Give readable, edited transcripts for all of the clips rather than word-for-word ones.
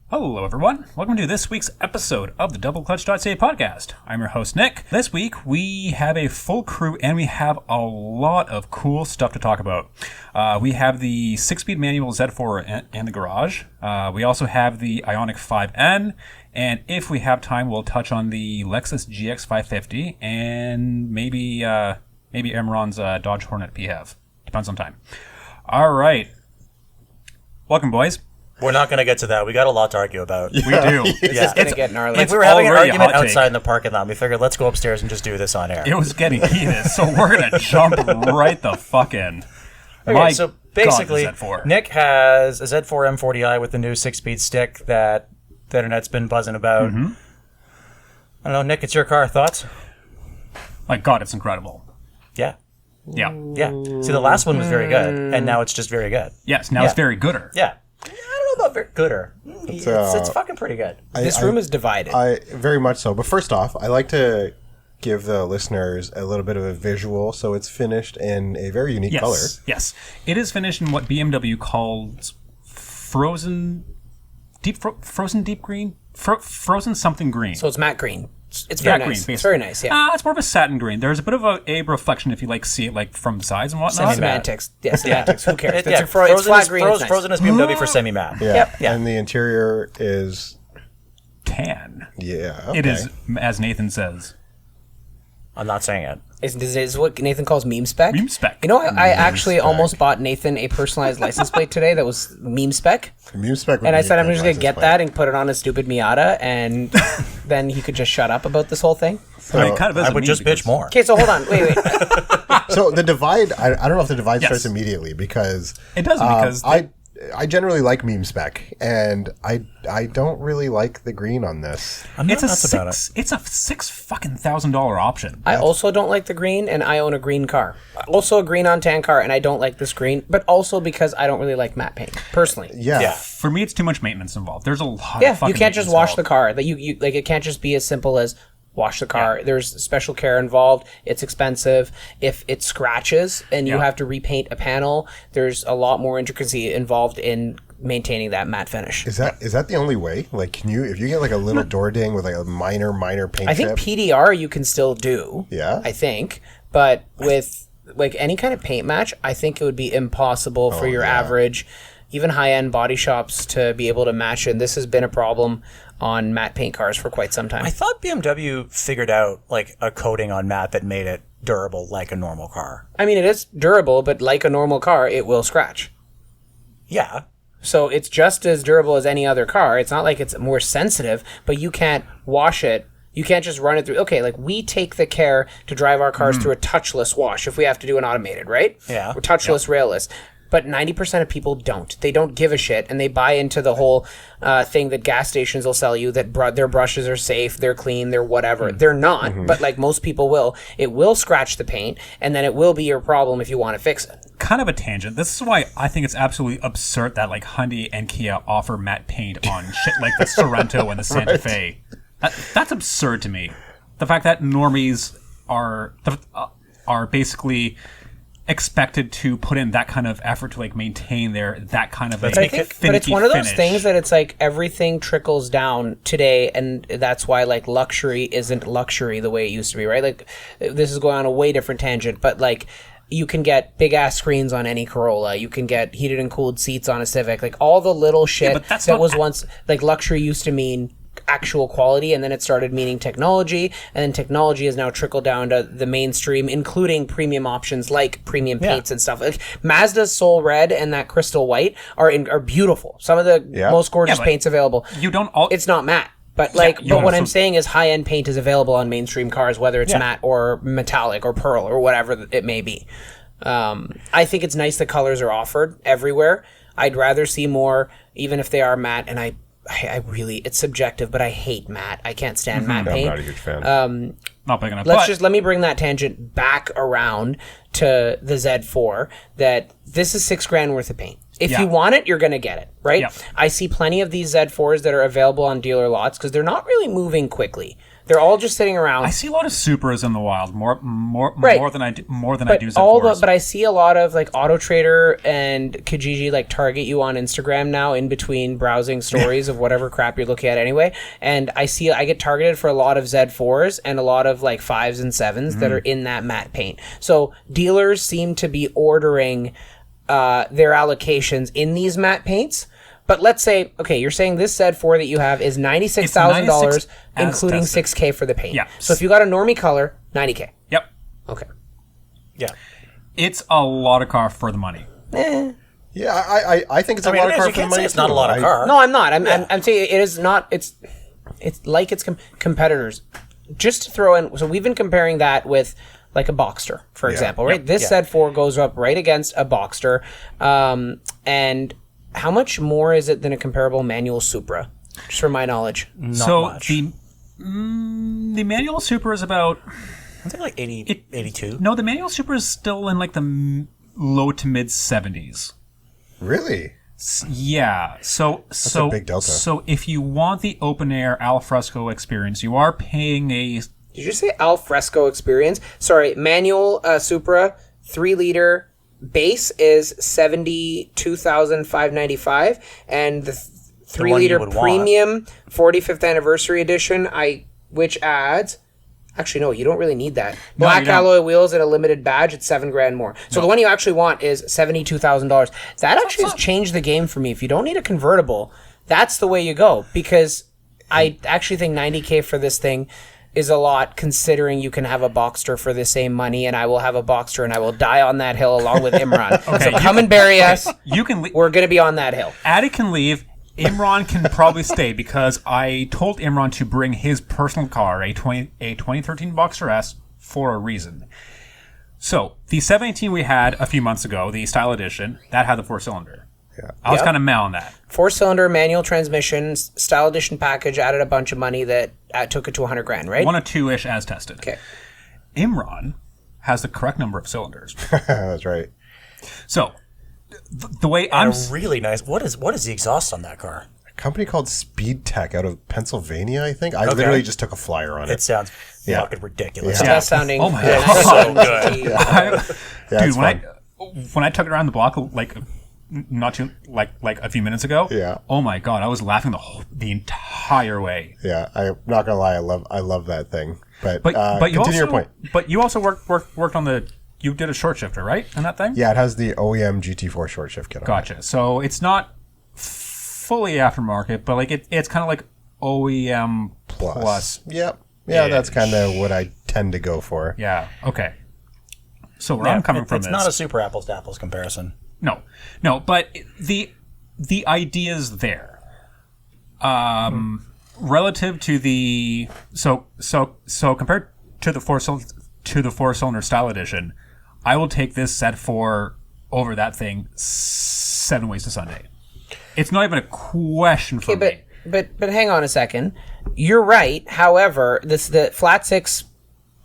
Hello, everyone. Welcome to this week's episode of the DoubleClutch.ca podcast. I'm your host, Nick. This week, we have a full crew and we have a lot of cool stuff to talk about. We have the 6-speed manual Z4 in the garage. We also have the Ioniq 5N. And if we have time, we'll touch on the Lexus GX 550 and maybe Imran's Dodge Hornet PHEV. Depends on time. All right. Welcome, boys. We're not going to get to that. We got a lot to argue about. We do. It's going to get gnarly. Like we were having an argument outside in the parking lot. We figured, let's go upstairs and just do this on air. It was getting heated, so we're going to jump right the fuck in. Okay, so basically, God, Nick has a Z4 M40i with the new 6-speed stick that the internet's been buzzing about. Mm-hmm. I don't know, Nick, it's your car. Thoughts? My God, it's incredible. Yeah. Yeah. Yeah. See, the last one was very good, and now it's just very good. Yes, now it's very gooder. Yeah. I don't know about very gooder. It's fucking pretty good. This room is divided. Very much so. But first off, I like to give the listeners a little bit of a visual. So it's finished in a very unique color. Yes. It is finished in what BMW calls frozen deep green? Frozen something green. So it's matte green. It's very nice. It's very nice, yeah. It's more of a satin green. There's a bit of a reflection if you see it from the sides and whatnot. Semantics. Yes, semantics. Who cares? It's flat green. Frozen is BMW for semi-matte. Yeah. Yep. Yeah. And the interior is tan. Yeah. Okay. It is, as Nathan says. I'm not saying it. Is what Nathan calls meme spec? Meme spec. You know, I actually almost bought Nathan a personalized license plate today that was meme spec. Meme spec. And I said I'm just going to get that and put it on a stupid Miata, and then he could just shut up about this whole thing. So it kind of is I would just bitch more. Okay, so hold on. Wait. So the divide, I don't know if the divide starts immediately because... It doesn't because... I generally like meme spec, and I don't really like the green on this. It's a $6,000 option. I also don't like the green, and I own a green car. Also a green on tan car, and I don't like this green, but also because I don't really like matte paint, personally. Yeah. For me, it's too much maintenance involved. There's a lot of fucking you can't just wash the involved. car. That you like, it can't just be as simple as wash the car. There's special care involved. It's expensive. If it scratches and you have to repaint a panel, there's a lot more intricacy involved in maintaining that matte finish. Is that the only way? Like, can you, if you get like a little door ding with like a minor paint I think chip? PDR you can still do. Yeah. I think, but with like any kind of paint match, I think it would be impossible for your average, even high-end body shops to be able to match it. And this has been a problem on matte paint cars for quite some time. I thought BMW figured out like a coating on matte that made it durable like a normal car. I mean, it is durable, but like a normal car, it will scratch. Yeah. So it's just as durable as any other car. It's not like it's more sensitive, but you can't wash it. You can't just run it through. Okay, like we take the care to drive our cars through a touchless wash if we have to do an automated, right? Yeah. We're touchless, railless. But 90% of people don't. They don't give a shit, and they buy into the whole thing that gas stations will sell you, that their brushes are safe, they're clean, they're whatever. They're not, but like most people will. It will scratch the paint, and then it will be your problem if you want to fix it. Kind of a tangent. This is why I think it's absolutely absurd that like Hyundai and Kia offer matte paint on shit like the Sorento and the Santa Fe. That's absurd to me. The fact that normies are basically expected to put in that kind of effort to like maintain that kind of But it's one of those things that it's like everything trickles down today, and that's why like luxury isn't luxury the way it used to be, right? Like this is going on a way different tangent, but like you can get big ass screens on any Corolla, you can get heated and cooled seats on a Civic, like all the little shit that was once like luxury used to mean actual quality, and then it started meaning technology, and then technology has now trickled down to the mainstream, including premium options like premium paints and stuff. Like Mazda's Soul Red and that Crystal White are beautiful. Some of the most gorgeous paints available. It's not matte. But but what I'm saying is high-end paint is available on mainstream cars, whether it's matte or metallic or pearl or whatever it may be. I think it's nice that colors are offered everywhere. I'd rather see more, even if they are matte, and I really, it's subjective, but I hate matte. I can't stand matte paint. I'm not a huge fan. Not big enough. Let me bring that tangent back around to the Z4, that this is $6,000 worth of paint. If you want it, you're going to get it, right? Yep. I see plenty of these Z4s that are available on dealer lots because they're not really moving quickly. They're all just sitting around. I see a lot of Supras in the wild, more than I do Z4s. But I see a lot of like Auto Trader and Kijiji like target you on Instagram now in between browsing stories of whatever crap you're looking at anyway. And I get targeted for a lot of Z4s and a lot of like 5s and 7s that are in that matte paint. So dealers seem to be ordering their allocations in these matte paints. But let's say, okay, you're saying this Z4 that you have is $96,000, including $6K for the paint. Yeah. So if you got a normie color, $90K. Yep. Okay. Yeah. It's a lot of car for the money. Yeah, I think it's a lot of car for the money. It's not a lot of car. No, I'm not. I'm saying it is not. It's like its competitors. Just to throw in, so we've been comparing that with like a Boxster, for example, right? This Z4 goes up right against a Boxster, and how much more is it than a comparable manual Supra? Just for my knowledge. Not much. The manual Supra is about... I think like 82. No, the manual Supra is still in like the low to mid 70s. Really? Yeah. That's a big delta. So if you want the open air al fresco experience, you are paying a... Did you say al fresco experience? Sorry, manual Supra, 3-liter... base is $72,595, and the 3-liter premium 45th anniversary edition, which adds, actually no, you don't really need that. Black alloy wheels and a limited badge, it's $7,000 more. So the one you actually want is $72,000. That actually has changed the game for me. If you don't need a convertible, that's the way you go, because I actually think $90K for this thing is a lot, considering you can have a Boxster for the same money, and I will have a Boxster, and I will die on that hill along with Imran. So come and bury us. You can. We're going to be on that hill. Adi can leave. Imran can probably stay, because I told Imran to bring his personal car, a 2013 Boxster S, for a reason. So the 718 we had a few months ago, the Style Edition, that had the 4-cylinder. Yeah. I was kind of meh on that. 4-cylinder manual transmission, Style Edition package, added a bunch of money that took it to $100,000, right? 1 or 2-ish as tested. Okay. Imran has the correct number of cylinders. That's right. So the way I'm really nice. What is the exhaust on that car? A company called Speed Tech out of Pennsylvania, I think. I literally just took a flyer on it. It sounds fucking ridiculous. Yeah. That's sounding. Oh my god, so good. Dude, when I took it around the block like not too like a few minutes ago. Yeah. Oh my god, I was laughing the entire way. Yeah, I'm not gonna lie, I love that thing. But you continue also, your point. But you also worked on the. You did a short shifter, right, in that thing? Yeah, it has the OEM GT4 short shift kit on it. Gotcha. So it's not fully aftermarket, but like it's kind of like OEM plus. Yep. Yeah, that's kind of what I tend to go for. Yeah. Okay. So where I'm coming from it's is not a super apples to apples comparison. No, but the idea's there. Relative to the so compared to the 4-cylinder Style Edition, I will take this Z4 over that thing 7 ways to Sunday. It's not even a question for me. But hang on a second. You're right. However, the flat 6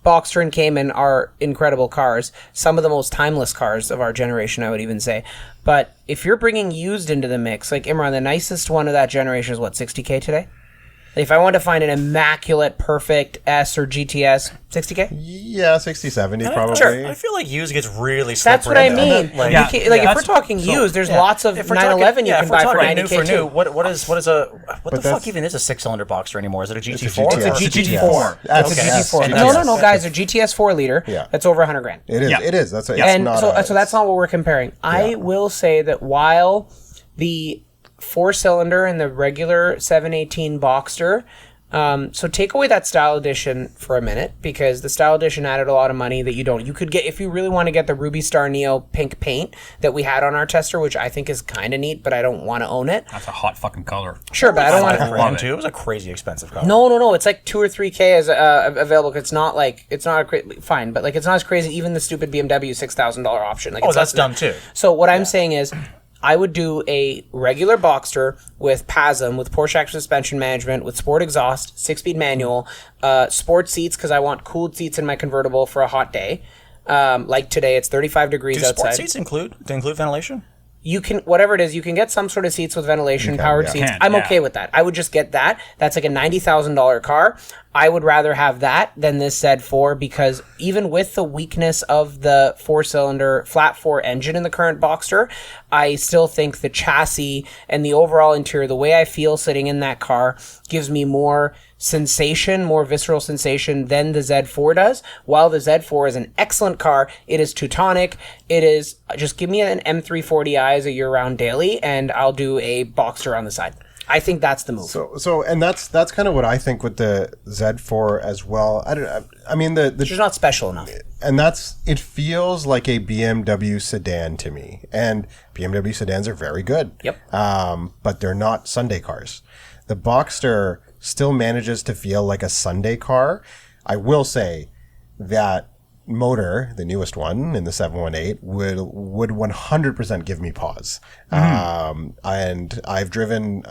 Boxster and Cayman are incredible cars. Some of the most timeless cars of our generation, I would even say. But if you're bringing used into the mix, like Imran, the nicest one of that generation is what, $60K today? If I want to find an immaculate, perfect S or GTS, $60K? Yeah, 60, 70 probably. Sure. I feel like used gets really slippery. That's what I mean. If we're talking used, there's lots of 911 you can buy for $90K too. What the fuck even is a 6-cylinder Boxster anymore? Is it a GT4? It's a GT4. That's a GT4. No, guys, a GTS 4-liter. Yeah. That's over $100,000. It is. Yeah. It is. That's so that's not what we're comparing. I will say that while the 4-cylinder and the regular 718 Boxster. So take away that Style Edition for a minute, because the Style Edition added a lot of money that you don't. You could get, if you really want to get the Ruby Star Neo pink paint that we had on our tester, which I think is kind of neat, but I don't want to own it. That's a hot fucking color. Sure, but I don't want to own it too. It was a crazy expensive car. No. It's like 2 or 3K as available. It's not fine, but like it's not as crazy. Even the stupid BMW $6,000 option. Like, that's dumb too. So what I'm saying is, I would do a regular Boxster with PASM, with Porsche Active Suspension Management, with sport exhaust, 6-speed manual, sport seats, because I want cooled seats in my convertible for a hot day. Like today, it's 35 degrees outside. Do sport seats include ventilation? You can, whatever it is, you can get some sort of seats with ventilation, powered seats. I'm okay with that. I would just get that. That's like a $90,000 car. I would rather have that than this Z4, because even with the weakness of the 4-cylinder flat 4 engine in the current Boxster, I still think the chassis and the overall interior, the way I feel sitting in that car, gives me more sensation, more visceral sensation than the Z4 does. While the Z4 is an excellent car, it is Teutonic. It is, just give me an M340i as a year-round daily, and I'll do a Boxster on the side. I think that's the move. So, and that's kind of what I think with the Z4 as well. I mean, the It's just not special enough. and it feels like a BMW sedan to me. And BMW sedans are very good. Yep. But they're not Sunday cars. The Boxster still manages to feel like a Sunday car. I will say that motor, the newest one in the 718, would 100% give me pause. And I've driven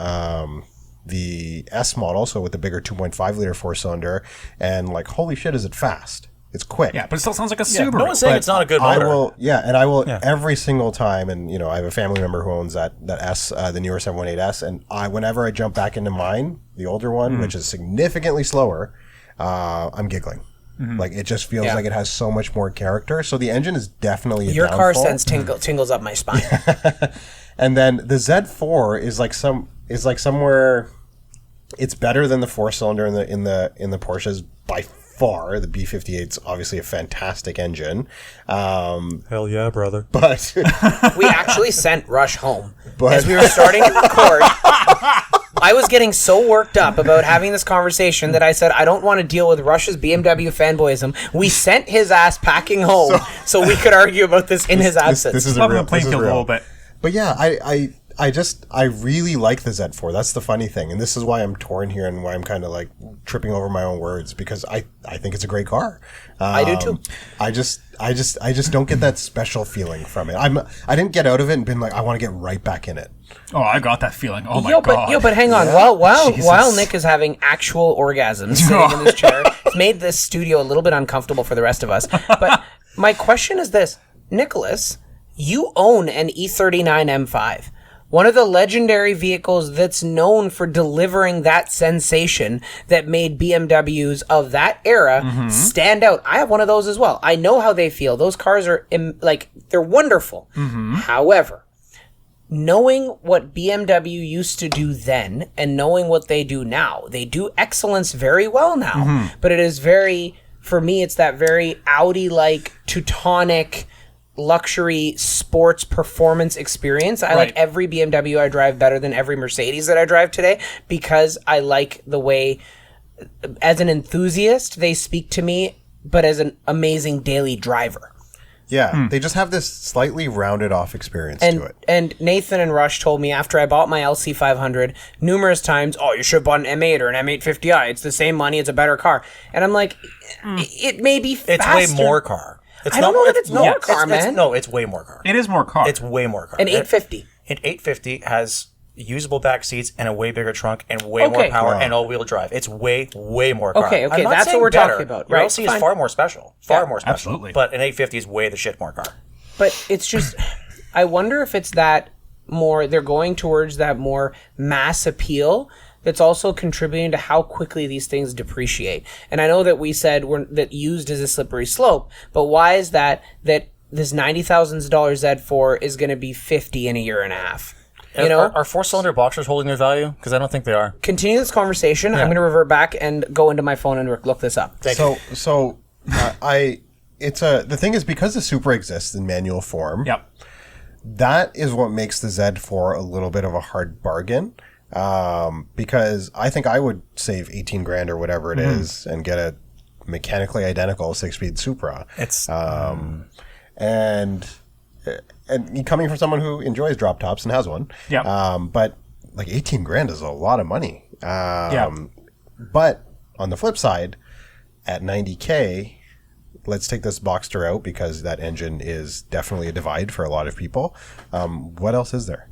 the S model, so with the bigger 2.5 liter 4-cylinder, and like, holy shit, is it fast? It's quick. Yeah, but it still sounds like a Subaru. No one's saying it's not a good motor. I will every single time, and I have a family member who owns that S, the newer 718S, and whenever I jump back into mine, the older one, which is significantly slower, I'm giggling. Like, it just feels like it has so much more character. So the engine is definitely a Your downfall. car sends tingles up my spine. And then the Z4 is like somewhere. It's better than the 4-cylinder in the Porsches by far. The B58's obviously a fantastic engine. Hell yeah, brother. But We actually sent Rush home. As we were starting to record, I was getting so worked up about having this conversation that I said, I don't want to deal with Rush's BMW fanboyism. We sent his ass packing home so we could argue about this in his absence. This is Level real. the playing This is field a real. little bit. But yeah, I really like the Z4. That's the funny thing, and this is why I'm torn here and why I'm kind of like tripping over my own words, because I think it's a great car. I do too. I just don't get that special feeling from it. I didn't get out of it and been like, I want to get right back in it. Oh, I got that feeling. Oh my But god. but hang on. While Nick is having actual orgasms sitting in this chair, it's made this studio a little bit uncomfortable for the rest of us. But my question is this, Nicholas, you own an E39 M5. One of the legendary vehicles that's known for delivering that sensation that made BMWs of that era stand out. I have one of those as well. I know how they feel. Those cars are they're wonderful. However, knowing what BMW used to do then and knowing what they do now, they do excellence very well now. But it is for me, it's that very Audi-like Teutonic luxury sports performance experience. I like every BMW I drive better than every Mercedes that I drive today, because I like the way, as an enthusiast, they speak to me, but as an amazing daily driver. Yeah, they just have this slightly rounded off experience to it. And Nathan and Rush told me after I bought my LC500 numerous times, oh, you should have bought an M8 or an M850i. It's the same money. It's a better car. And I'm like, it may be faster. It's way more car. I don't know that it's more car, man. No, it's way more car. It is more car. It's way more car. An 850. An 850 has usable back seats and a way bigger trunk and way more power and all-wheel drive. It's way more car. Okay, I'm not that's saying what we're better. talking about. Your Right, LC fine. is far more special. Far more special. absolutely. But an 850 is way the shit more car. But it's just, I wonder if it's that more, they're going towards that more mass appeal that's also contributing to how quickly these things depreciate. And I know that we said that used is a slippery slope, but why is that this $90,000 Z4 is going to be 50 in a year and a half? You know, Are 4-cylinder Boxsters holding their value? Because I don't think they are. continue this conversation. I'm going to revert back and go into my phone and look this up. The thing is, because the Supra exists in manual form. Yep. That is what makes the Z4 a little bit of a hard bargain. Because I think I would save 18 grand or whatever it is and get a mechanically identical 6-speed Supra. It's And coming from someone who enjoys drop tops and has one. Yeah. But like 18 grand is a lot of money. Yeah. But on the flip side, at 90K, let's take this Boxster out because that engine is definitely a divide for a lot of people. What else is there?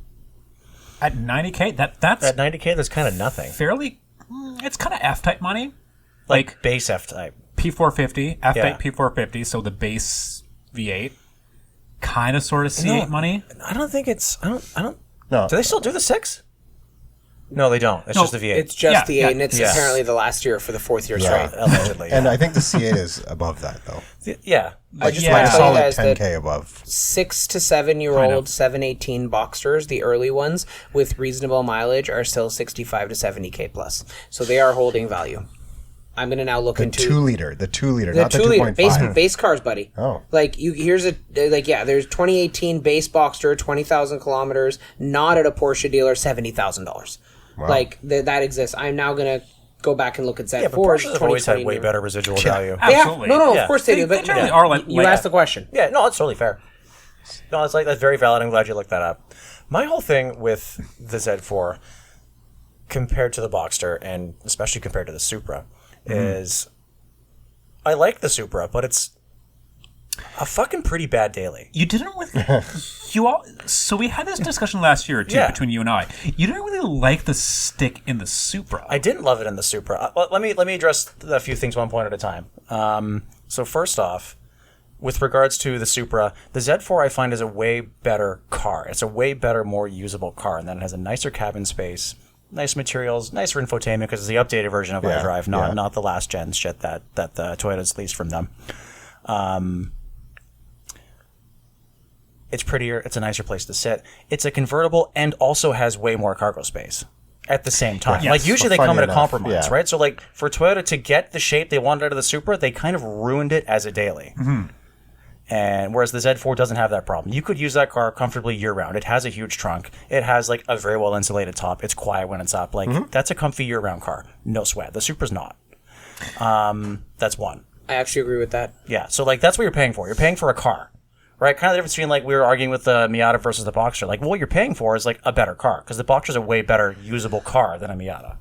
At 90K, that's at 90K. That's kind of nothing. fairly. It's kind of F-type money. Like base F type. P450, F-type Yeah. P450, so the base V8. Kind of sort of C8 money. I don't think it's. I don't. No. Do they still do the 6? No, they don't. It's No, just the V8. It's just Yeah, the yeah, 8, and it's yeah. apparently the last year for the 4th year Yeah. straight. allegedly. And I think the C8 is above that though. Yeah. I just Yeah. want Like to a tell you solid guys that 10K above. 6 to 7 year Kind old of. 718 Boxsters, the early ones with reasonable mileage, are still 65 to 70K plus. So they are holding value. I'm going to now look The into 2 liter, not the 2-liter 2.5. base cars, buddy. Oh. Like there's 2018 base Boxster, 20,000 kilometers, not at a Porsche dealer, $70,000. Wow. Like that exists. I'm now going to go back and look at Z4s. Yeah, but Porsches have always had 2020 way new. better residual value. Absolutely. No, Yeah. of course they do. They But generally are like- you asked the question. Yeah, no, it's totally fair. No, it's like that's very valid. I'm glad you looked that up. My whole thing with the Z4 compared to the Boxster, and especially compared to the Supra, is I like the Supra, but it's a fucking pretty bad daily. You didn't with you all. So we had this discussion last year too Yeah. between you and I. You didn't really like the stick in the Supra. I didn't love it in the Supra. Let me address a few things one point at a time. So first off, with regards to the Supra, the Z4 I find is a way better car. It's a way better, more usable car, and then it has a nicer cabin space, nice materials, nicer infotainment because it's the updated version of Yeah, iDrive, yeah. not the last gen shit that the Toyota's leased from them. It's prettier. It's a nicer place to sit. It's a convertible and also has way more cargo space at the same time. Yes. Like usually they Funny come at a enough, compromise, yeah. right? So like for Toyota to get the shape they wanted out of the Supra, they kind of ruined it as a daily. And whereas the Z4 doesn't have that problem. You could use that car comfortably year round. It has a huge trunk. It has like a very well insulated top. It's quiet when it's up. Like that's a comfy year round car. No sweat. The Supra's not. That's one. I actually agree with that. Yeah. So like that's what you're paying for. You're paying for a car. Right? Kind of the difference between like we were arguing with the Miata versus the Boxster. Like what you're paying for is like a better car because the Boxster's a way better usable car than a Miata.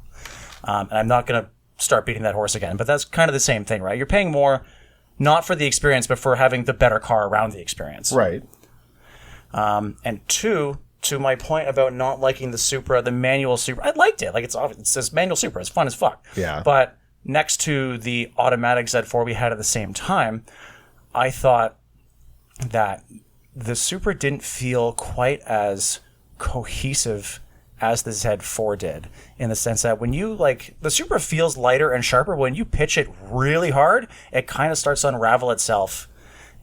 And I'm not going to start beating that horse again, but that's kind of the same thing, right? You're paying more not for the experience, but for having the better car around the experience. Right. And two, to my point about not liking the Supra, the manual Supra, I liked it. Like it's this manual Supra. It's fun as fuck. Yeah. But next to the automatic Z4 we had at the same time, I thought that the Supra didn't feel quite as cohesive as the Z4 did, in the sense that when you like the Supra feels lighter and sharper when you pitch it really hard, it kind of starts to unravel itself,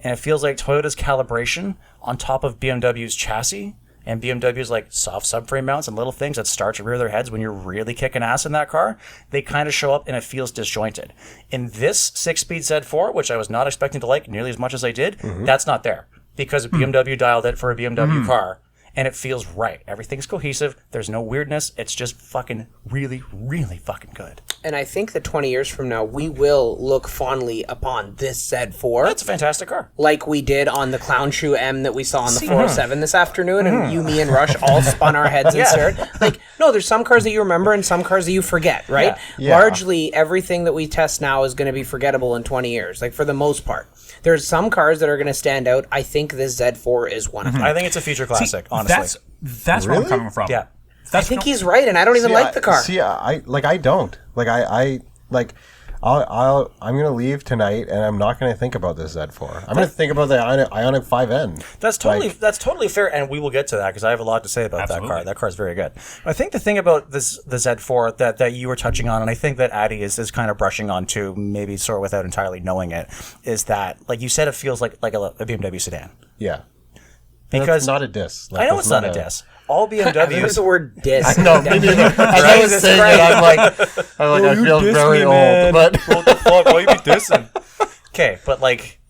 and it feels like Toyota's calibration on top of BMW's chassis and BMW's like soft subframe mounts and little things that start to rear their heads when you're really kicking ass in that car, they kind of show up and it feels disjointed. In this 6-speed Z4, which I was not expecting to like nearly as much as I did, that's not there because BMW dialed it for a BMW car. And it feels right. Everything's cohesive. There's no weirdness. It's just fucking really, really fucking good. And I think that 20 years from now, we will look fondly upon this Z4. That's a fantastic car. Like we did on the Clown Shoe M that we saw on the 407 this afternoon, and you, me, and Rush all spun our heads and stared. Like, no, there's some cars that you remember and some cars that you forget, right? Yeah. Largely, everything that we test now is going to be forgettable in 20 years, like for the most part. There's some cars that are going to stand out. I think this Z4 is one of them. I think it's a future classic, honestly. That's where I'm Really? coming from. Yeah. I think he's right, and I don't even like the car. I don't like. I'm gonna leave tonight, and I'm not gonna think about this Z4. I'm gonna think about the Ioniq 5N. That's totally fair, and we will get to that because I have a lot to say about that car. That car is very good. I think the thing about the Z4 that you were touching on, and I think that Adi is kind of brushing on too, maybe sort of without entirely knowing it, is that like you said, it feels like a BMW sedan. Yeah, Because it's not a diss. I know it's not a diss. All I think BMWs. it's the word diss. No, me neither. As I was saying it, I'm like, I feel very old, but What the fuck? Why you be dissing? Okay, but like,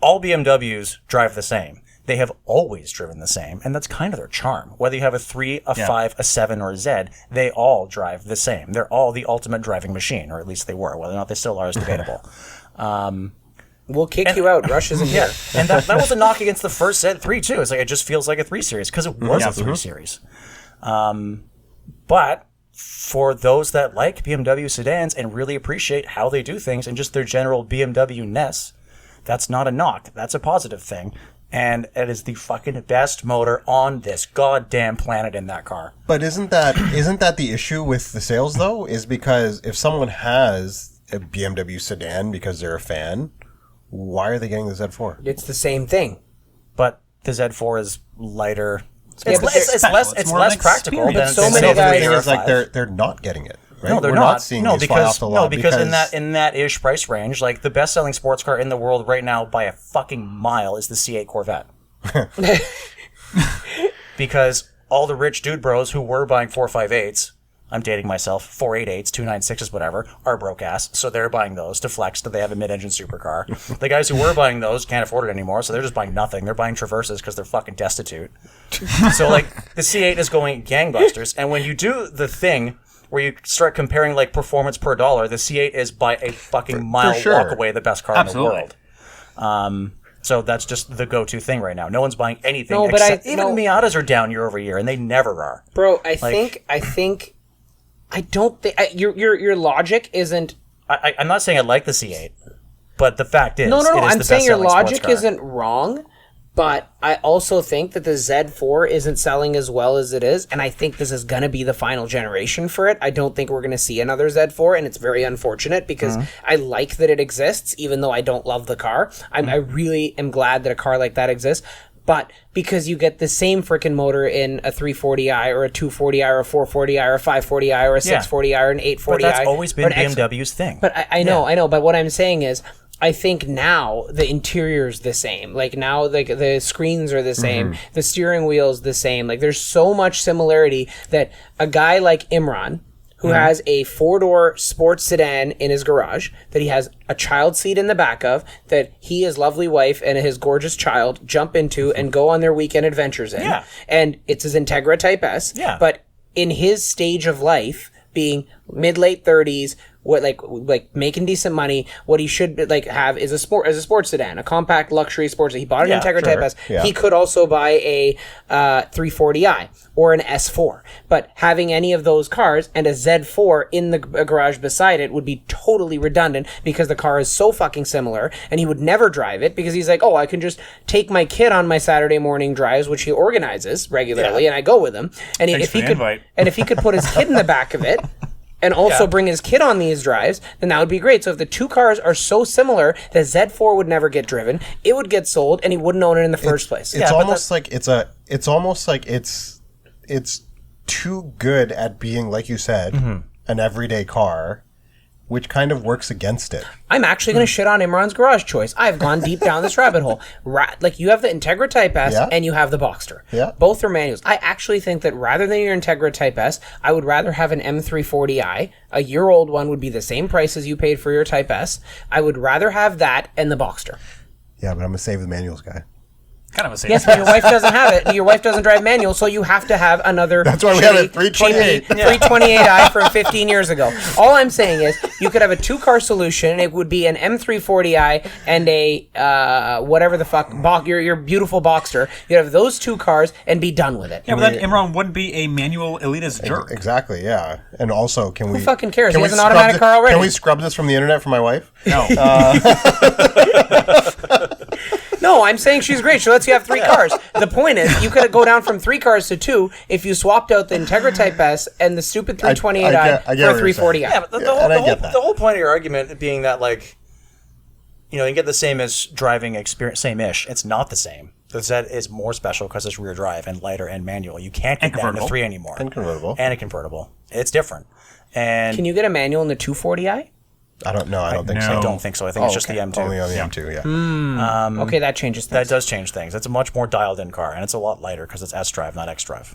all BMWs drive the same. They have always driven the same, and that's kind of their charm. Whether you have a 3, a 5, a 7, or a Z, they all drive the same. They're all the ultimate driving machine, or at least they were. Whether or not they still are is debatable. We'll kick you out. Rush isn't here. And that was a knock against the first Z3 too. It's like it just feels like a 3 Series because it was a 3 Series. But for those that like BMW sedans and really appreciate how they do things and just their general BMW-ness, that's not a knock. That's a positive thing. And it is the fucking best motor on this goddamn planet in that car. But isn't that the issue with the sales though? Is because if someone has a BMW sedan because they're a fan, why are they getting the Z4? It's the same thing. But the Z4 is lighter, It's less practical than so many the guys- The thing is, like, 5. they're not getting it. Right? No, they're We're not. seeing No, these fly off because the lot in that ish price range, like the best selling sports car in the world right now by a fucking mile is the C8 Corvette. Because all the rich dude bros who were buying 458s, I'm dating myself, 488s, 296s, whatever, are broke ass, so they're buying those to flex that they have a mid-engine supercar. The guys who were buying those can't afford it anymore, so they're just buying nothing. They're buying Traverses because they're fucking destitute. So like the C8 is going gangbusters, and when you do the thing where you start comparing like performance per dollar, the C8 is by a fucking mile walk away the best car in the world. So that's just the go-to thing right now. No one's buying anything. No, but even Miatas are down year over year, and they never are. Bro, I don't think your logic isn't. I'm not saying I like the C8, but the fact is, No. it is I'm the saying your best-selling sports logic car. isn't wrong, but I also think that the Z4 isn't selling as well as it is, and I think this is gonna be the final generation for it. I don't think we're gonna see another Z4, and it's very unfortunate because I like that it exists, even though I don't love the car. I really am glad that a car like that exists. But because you get the same freaking motor in a 340i or a 240i or a 440i or a 540i or a 640i or an 840i. But that's always been or an BMW's thing. But I know. But what I'm saying is, I think now the interior's the same. Like now, like the screens are the same, the steering wheel's the same. Like there's so much similarity that a guy like Imran, who has a 4-door sports sedan in his garage, that he has a child seat in the back of, that he, his lovely wife, and his gorgeous child jump into and go on their weekend adventures in. Yeah. And it's his Integra Type S. Yeah. But in his stage of life, being mid-late 30s, what like making decent money, what he should like have is a sports sedan, a compact luxury sports sedan. He bought an Integra Type S. Yeah. He could also buy a 340i or an S4. But having any of those cars and a Z4 in the garage beside it would be totally redundant because the car is so fucking similar, and he would never drive it because he's like, oh, I can just take my kid on my Saturday morning drives, which he organizes regularly, and I go with him. And if he could put his kid in the back of it and also bring his kid on these drives, then that would be great. So if the two cars are so similar that Z4 would never get driven, it would get sold, and he wouldn't own it in the first place. It's almost like it's too good at being, like you said, an everyday car, which kind of works against it. I'm actually going to shit on Imran's garage choice. I've gone deep down this rabbit hole. Like, you have the Integra Type S and you have the Boxster. Yeah. Both are manuals. I actually think that rather than your Integra Type S, I would rather have an M340i. A year-old one would be the same price as you paid for your Type S. I would rather have that and the Boxster. Yeah, but I'm a save the manuals guy. Kind of a safe. Yes, but your wife doesn't have it. Your wife doesn't drive manual, so you have to have another. That's why we have a 328. 328i from 15 years ago. All I'm saying is you could have a two-car solution, and it would be an M340i and a whatever the fuck, your beautiful Boxster. You'd have those two cars and be done with it. Yeah, but then Imran wouldn't be a manual elitist jerk. Exactly, yeah. And also, can we... Who fucking cares? Can He we has an automatic car already. Can we scrub this from the internet for my wife? No. No, I'm saying she's great. She lets you have three cars. The point is, you could go down from 3 cars to 2 if you swapped out the Integra Type S and the stupid 328i for a 340i. Yeah, but the whole point of your argument being that, like, you know, you get the same as driving experience, same-ish. It's not the same. The Z is more special because it's rear drive and lighter and manual. You can't get that in the 3 anymore. And convertible. And a convertible. It's different. And Can you get a manual in the 240i? I don't know. I don't think so. I don't think so. I think it's just the M2. Only on the M2, yeah. Okay, that changes things. That does change things. It's a much more dialed-in car, and it's a lot lighter because it's S-drive, not X-drive.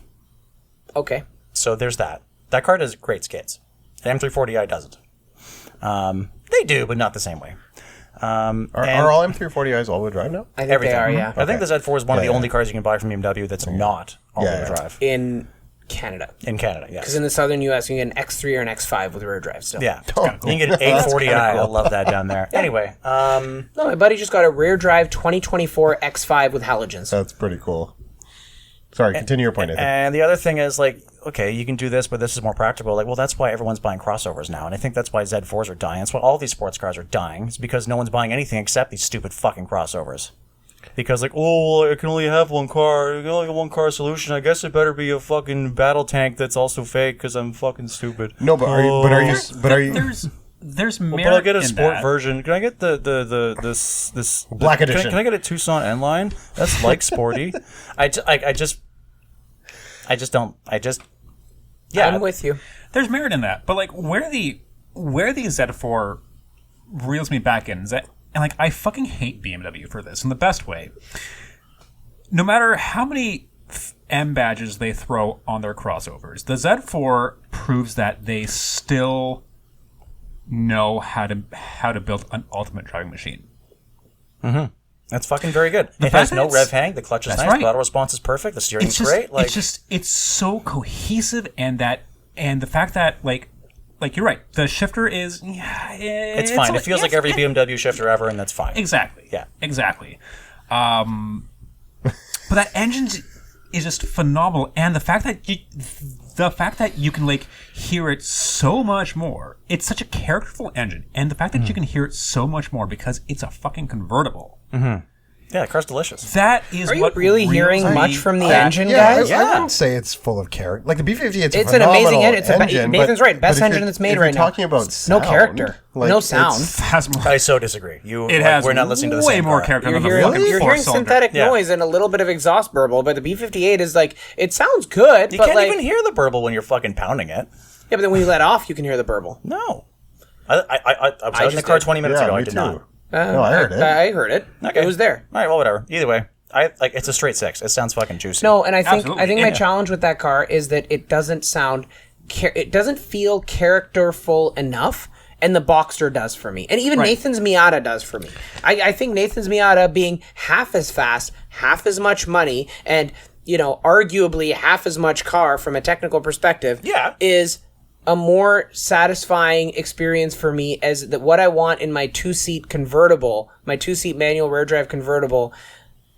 Okay. So there's that. That car does great skids. An M340i doesn't. They do, but not the same way. Are all M340is all-wheel drive now? I think Everything. they are, yeah. I think the Z4 is one of the Yeah, only cars you can buy from BMW that's not all-wheel drive. In Canada. In Canada, yes. Because in the southern U.S., you can get an X3 or an X5 with rear drive still. Yeah. You can get an 840i. I love that down there. Anyway. No, my buddy just got a rear drive 2024 X5 with halogens. That's pretty cool. Sorry, continue your point, Nathan. And the other thing is, like, okay, you can do this, but this is more practical. Like, well, that's why everyone's buying crossovers now. And I think that's why Z4s are dying. That's why all these sports cars are dying. It's because no one's buying anything except these stupid fucking crossovers. Because, like, oh, well, I can only have one car. I can only have one car solution. I guess it better be a fucking battle tank that's also fake because I'm fucking stupid. No, but are you? There's merit But I'll get a in sport that. version. Can I get this Black edition. Can I get a Tucson N line? That's like sporty. I just Yeah. I'm with you. There's merit in that, but like where the Z4 reels me back in is that, and like I fucking hate BMW for this in the best way. No matter how many M badges they throw on their crossovers, the Z4 proves that they still know how to build an ultimate driving machine. That's fucking very good. It fact has that no it's- rev hang. The clutch is That's nice. right. The auto response is perfect. The steering's It's just, great. Like, it's so cohesive, and the fact that like you're right, the shifter is it's fine. It feels like every BMW shifter ever, and that's fine. Exactly. Yeah. Exactly. But that engine is just phenomenal, and the fact that you can like hear it so much more. It's such a characterful engine, and the fact that you can hear it so much more because it's a fucking convertible. Yeah, the car's delicious. That is Are you what really hearing really- much from the that- engine, Yeah, guys? I wouldn't say it's full of character. Like the B50, it's It's an amazing phenomenal engine. It's Nathan's right. Best engine that's made right now. Talking about sound, No character. like, No it's- sound. has more. I so disagree. It has We're not listening to the way same more car. character You're than the hearing, fucking you're hearing four-cylinder. synthetic Yeah. noise and a little bit of exhaust burble, but the B58 is like, it sounds good, You but can't like, even hear the burble when you're fucking pounding it. yeah, but then when you let off, you can hear the burble. No. I was out in the just car did. 20 minutes Yeah, ago. I me did too. not. No, I heard it. I heard it. Okay. It was there. All right, well, whatever. Either way, it's a straight 6. It sounds fucking juicy. No, and I think Absolutely, my yeah. challenge with that car is that it doesn't it doesn't feel characterful enough, and the Boxster does for me, and even Right. Nathan's Miata does for me. I think Nathan's Miata being half as fast, half as much money, and arguably half as much car from a technical perspective, Yeah. is a more satisfying experience for me as what I want in my 2-seat convertible, my 2-seat manual rear drive convertible,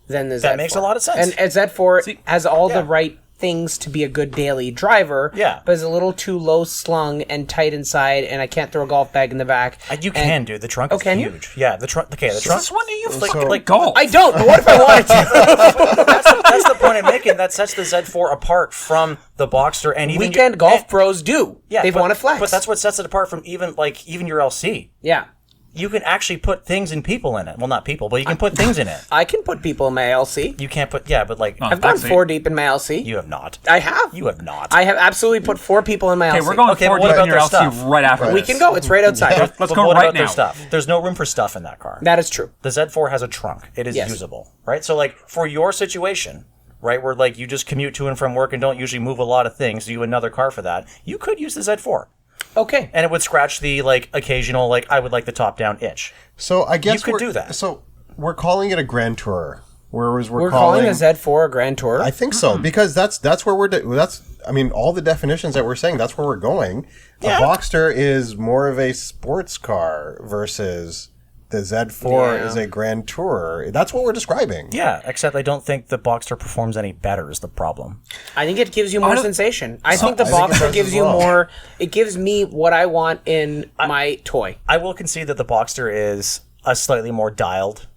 than the Z4. That makes a lot of sense. And Z4 has all yeah. the right things to be a good daily driver, Yeah. but is a little too low slung and tight inside, and I can't throw a golf bag in the back. You And- can, dude. The trunk is can you? huge. Yeah, the trunk. Okay, the trunk. Since when do you So- fucking like golf? I don't, but what if I wanted to? That's the point I'm making. That sets the Z4 apart from the Boxster and even Weekend golf pros do. Yeah, They've won a flex. But that's what sets it apart from even your LC. Yeah. You can actually put things and people in it. Well, not people, but you can put things in it. I can put people in my LC. You can't put but like I've gone Actually- 4 deep in my LC. you have not. I have. You have not. I have absolutely put 4 people in my LC. Okay, we're going Okay, forward but what deep in about your their LC stuff? right after We this. can go. It's right outside. Let's But go what right about their now. stuff? There's no room for stuff in that car. That is true. The Z4 has a trunk. It is Yes. usable, right? So like for your situation, right, where like you just commute to and from work and don't usually move a lot of things, you another car for that, you could use the Z4. Okay. And it would scratch the like occasional like I would like the top down itch. So I guess You could we're- do that. So we're calling it a Grand Tourer, whereas We're calling a Z4 a Grand Tourer. I think so because that's where I mean, all the definitions that we're saying, that's where we're going. Yeah. A Boxster is more of a sports car versus the Z4 Yeah. is a Grand Tourer. That's what we're describing. Yeah, except I don't think the Boxster performs any better is the problem. I think it gives you more don't- sensation. I think the I think it Boxster does gives as you well. more. It gives me what I want in my toy. I will concede that the Boxster is a slightly more dialed.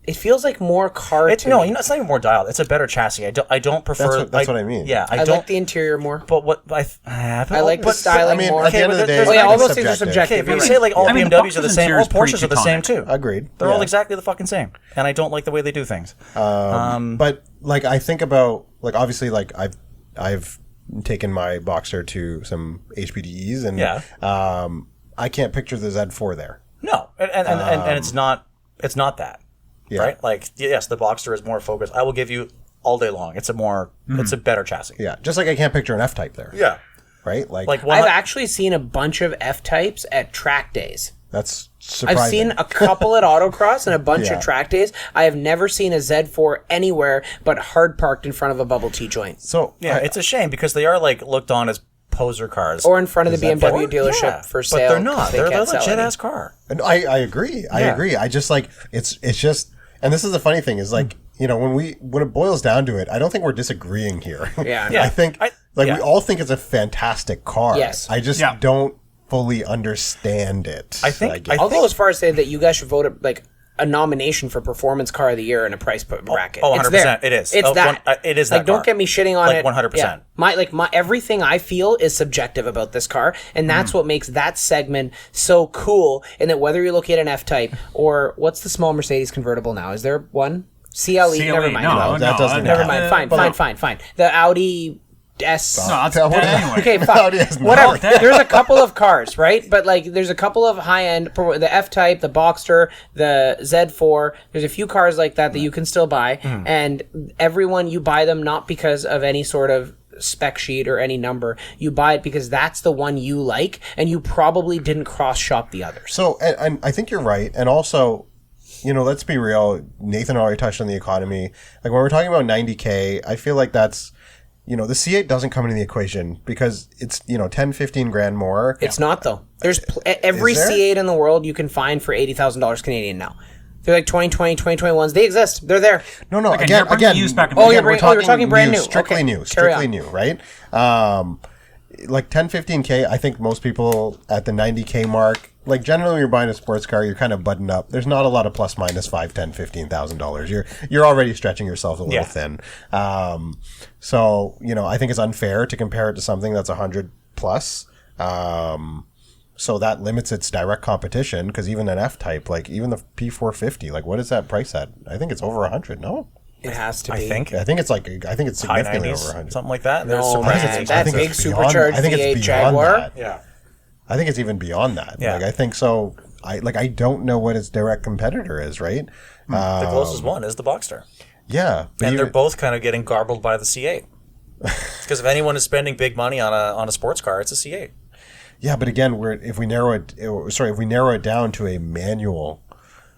It feels like more car It's to no, me. it's not even more dialed. It's a better chassis. I don't prefer. That's what I mean. Yeah, I don't. like the interior more. but what I like the but- styling I mean, more. at the end of the Okay, day, but Well, yeah, all it's those things are subjective. Okay, but you You're say right. like all I mean, the BMWs are the Boxster's same, interior all is pretty Porsches are the same Teutonic. too. Agreed. They're all Yeah. exactly the fucking same, and I don't like the way they do things. But like I think about like obviously like I've taken my Boxster to some HPDEs and Yeah. I can't picture the Z4 there. No, and it's not that. Yeah. Right? Like yes, the Boxster is more focused. I will give you all day long. It's a better chassis. Yeah, just like I can't picture an F-Type there. Yeah. Right? Like Like I've actually seen a bunch of F-types at track days. that's surprising. I've seen a couple at autocross and a bunch Yeah. of track days. I have never seen a Z4 anywhere but hard parked in front of a bubble T joint So yeah, it's a shame because they are like looked on as poser cars. or in front of the BMW Or- dealership yeah, for but sale. they're not. 'cause they They're a can't sell legit any. ass car. And I agree. I Yeah. agree. I just like it's just and this is the funny thing is like when it boils down to it, I don't think we're disagreeing here. Yeah. Yeah. I think we yeah. all think it's a fantastic car. Yes. I just Yeah. don't fully understand it. I think- guess. I'll go as far as say that you guys should vote it like a nomination for Performance Car of the Year in a price bracket. oh, It's 100%. there. It is. It's Oh, that. it is Like, that don't car. get me shitting on Like, it. 100%. Yeah. My everything I feel is subjective about this car, and that's what makes that segment so cool. And that whether you're looking at an F-Type or what's the small Mercedes convertible now? Is there one? CLE. Never mind. No, that doesn't Never count. mind. Fine. The Audi S. No, that's What- dead anyway. Okay, Audi fine. has Whatever. not. Dead. There's a couple of cars, right? But like, there's a couple of high-end, the F-Type, the Boxster, the Z4. There's a few cars like that you can still buy, and everyone you buy them not because of any sort of spec sheet or any number. You buy it because that's the one you like, and you probably didn't cross-shop the others. So, and I think you're right. And also, let's be real. Nathan already touched on the economy. Like when we're talking about 90K, I feel like that's, the C8 doesn't come into the equation because it's, 10, 15 grand more. It's not though. There's every Is there? C8 in the world you can find for $80,000 Canadian now. They're like 2020, 2021s. They exist. They're there. No, you're bringing again. used back in Oh, the- you're talking brand new. Strictly Okay, new. carry Strictly on. new, right? Like 10, 15K, I think most people at the 90K mark, like generally when you're buying a sports car, you're kind of buttoned up. There's not a lot of plus minus $5, $10, $15,000. You're already stretching yourself a little thin. So, I think it's unfair to compare it to something that's 100 plus. So that limits its direct competition because even an F-Type, like even the P450, like what is that price at? I think it's over 100, no? It has to be. I think I think it's high significantly 90s, over 100. something like that. There's No, some man, prices. that I think big it's beyond- supercharged I think it's V8 beyond Jaguar. that. Yeah. I think it's even beyond that. Yeah. Like I think so. I don't know what its direct competitor is, right? The closest one is the Boxster. Yeah, but And they're even- both kind of getting garbled by the C8. Because if anyone is spending big money on a sports car, it's a C8. yeah, but again, if we narrow it down to a manual,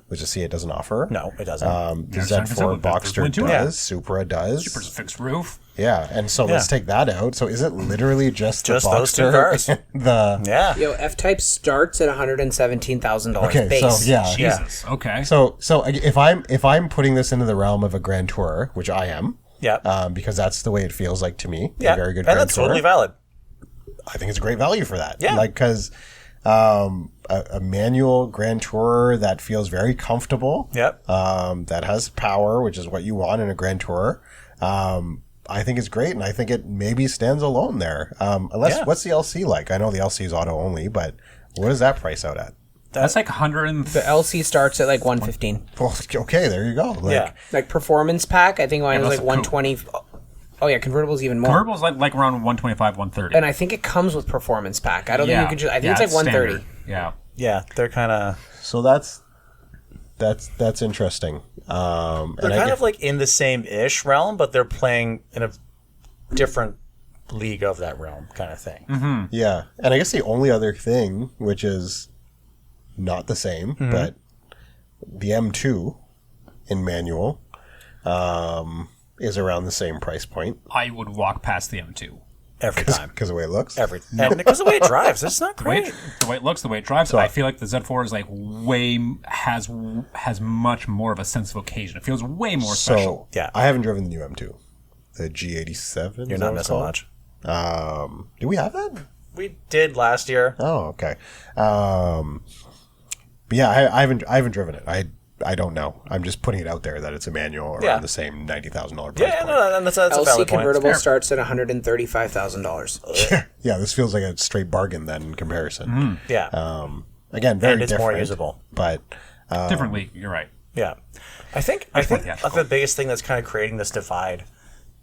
which the C8 doesn't offer. No, it doesn't. The Yeah, Z4 there's Boxster one too. does. Yeah. Supra does. There's a fixed roof. Yeah, and so let's Yeah. take that out. So is it literally just the Just those two Boxster cars. and the yeah. Yo, F-Type starts at $117,000 okay? base. So yeah, Jesus. Okay. So if I'm putting this into the realm of a Grand Tourer, which I am, Yeah. because that's the way it feels like to me. Yeah. A very good and Grand that's Tourer. totally valid. I think it's a great value for that. Yeah. Like because a manual Grand Tourer that feels very comfortable. Yep. That has power, which is what you want in a Grand Tourer. I think it's great, and I think it maybe stands alone there. What's the LC like? I know the LC is auto only, but what is that price out at? That's like 100 and The LC starts at like 115. Well, okay, there you go. Like, Yeah. Like performance pack, I think mine was that's like a 120. Oh yeah, convertible's even more. Convertible's like around 125, 130. And I think it comes with performance pack. I don't think you could just. I think Yeah, it's like 130. standard. Yeah. Yeah. They're kind of So that's interesting. they're kind of like in the same ish realm, but they're playing in a different league of that realm kind of thing. Mm-hmm. Yeah, and I guess the only other thing, which is not the same, but the M2 in manual is around the same price point I would walk past the M2. Every time. because of the way it looks. And because the way it drives, it's not The way, great. the way it looks, the way it drives, I feel like the Z4 is like has much more of a sense of occasion. It feels way more special. So Yeah. I haven't driven the new M2, the G87. You're not missing much. Do we have that? We did last year. Oh, okay. But yeah, I haven't driven it. I don't know. I'm just putting it out there that it's a manual around Yeah. the same $90,000 price Yeah, point. no, and that's a LC valid point. convertible starts at $135,000. Yeah, this feels like a straight bargain then in comparison. Yeah. Again, very And it's different. more usable. But Different league, you're right. Yeah, I think theatrical. the biggest thing that's kind of creating this divide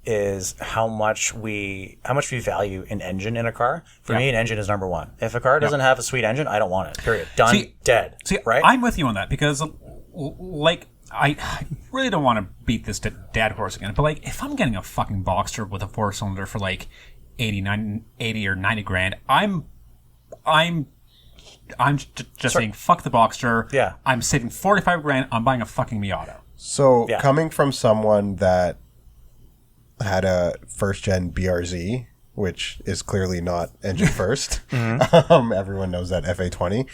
is how much we value an engine in a car. For me, an engine is number one. If a car doesn't have a sweet engine, I don't want it. Period. Done. Dead. See, right? I'm with you on that because, like, I really don't want to beat this to dead horse again, but like, if I'm getting a fucking Boxster with a 4-cylinder for like 80 or 90 grand, I'm just saying fuck the Boxster. Yeah. I'm saving 45 grand. I'm buying a fucking Miata. so Yeah. coming from someone that had a first gen BRZ, which is clearly not engine first, everyone knows that FA20.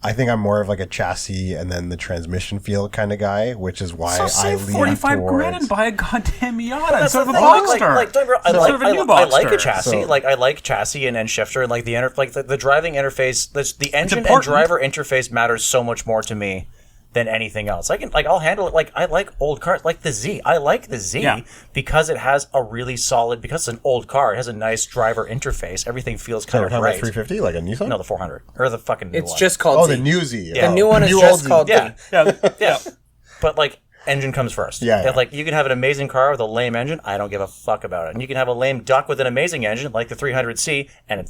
I think I'm more of like a chassis and then the transmission feel kind of guy, which is why So I save lean 45 towards. grand and buy a goddamn Miata That's instead of the a thing, Boxster. Like, don't get me wrong, Instead of a new I like a Boxster. chassis. So- Like I like chassis and shifter and like the driving interface. The engine and important. driver interface matters so much more to me than anything else. I'll handle it. Like I like old cars, like the Z. I like the Z Yeah. because it has a really solid. Because it's an old car, it has a nice driver interface. Everything feels So kind we're of talking right. about 350, like a Nissan? No, the 400 or the fucking new It's one. just called Oh, Z. the new Z. Yeah. The new one is New just old Z. called yeah, Z. yeah. But like engine comes first. Yeah. If, like, you can have an amazing car with a lame engine, I don't give a fuck about it. And you can have a lame duck with an amazing engine, like the 300C, and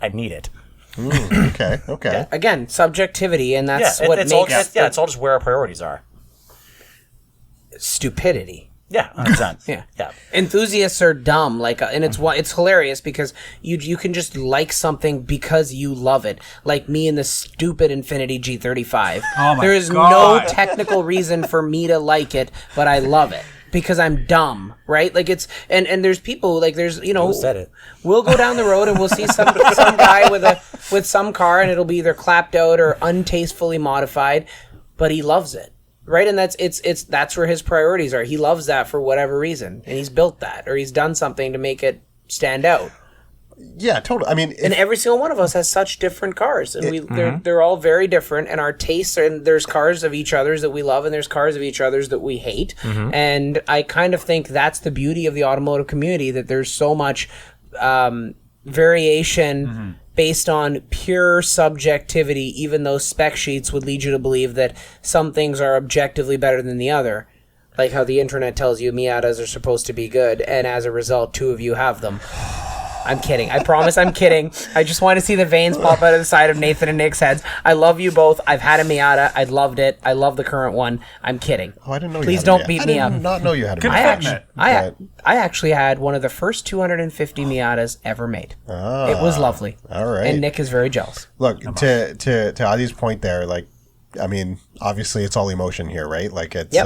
I need it. Okay. Yeah. Again, subjectivity, and that's Yeah, what it's makes all it's all just where our priorities are. stupidity. Yeah, 100%. Yeah. Enthusiasts are dumb, and it's hilarious because you can just like something because you love it. Like me and the stupid Infiniti G35. Oh my there is God. no technical reason for me to like it, but I love it because I'm dumb, right? Like it's and there's people like there's Who said it? We'll go down the road and we'll see some guy with some car and it'll be either clapped out or untastefully modified, but he loves it. Right, and that's where his priorities are. He loves that for whatever reason, and he's built that, or he's done something to make it stand out. Yeah, totally. I mean, And every single one of us has such different cars, and they're all very different. And our tastes, and there's cars of each other's that we love, and there's cars of each other's that we hate. And I kind of think that's the beauty of the automotive community, that there's so much variation. Based on pure subjectivity, even though spec sheets would lead you to believe that some things are objectively better than the other. Like how the internet tells you Miatas are supposed to be good, and as a result, two of you have them. I'm kidding. I promise I'm kidding. I just want to see the veins pop out of the side of Nathan and Nick's heads. I love you both. I've had a Miata. I loved it. I love the current one. I'm kidding. Oh, I didn't know. Please you had don't a beat me up. I did not know you had a Good Miata. I actually had one of the first 250 Miatas ever made. It was lovely. All right. And Nick is very jealous. Look, to Adi's point there, like, I mean, obviously it's all emotion here, right? Like it's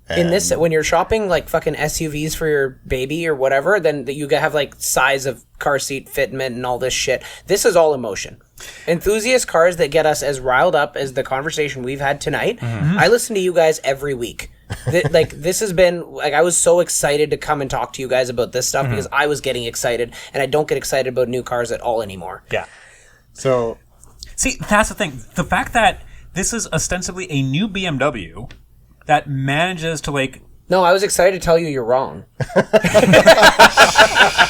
In this, when you're shopping like fucking SUVs for your baby or whatever, then you have like size of car seat fitment and all this shit. This is all emotion. Enthusiast cars that get us as riled up as the conversation we've had tonight. I listen to you guys every week. This has been like, I was so excited to come and talk to you guys about this stuff because I was getting excited, and I don't get excited about new cars at all anymore. Yeah. So, See, that's the thing. The fact that this is ostensibly a new BMW that manages to No, I was excited to tell you you're wrong.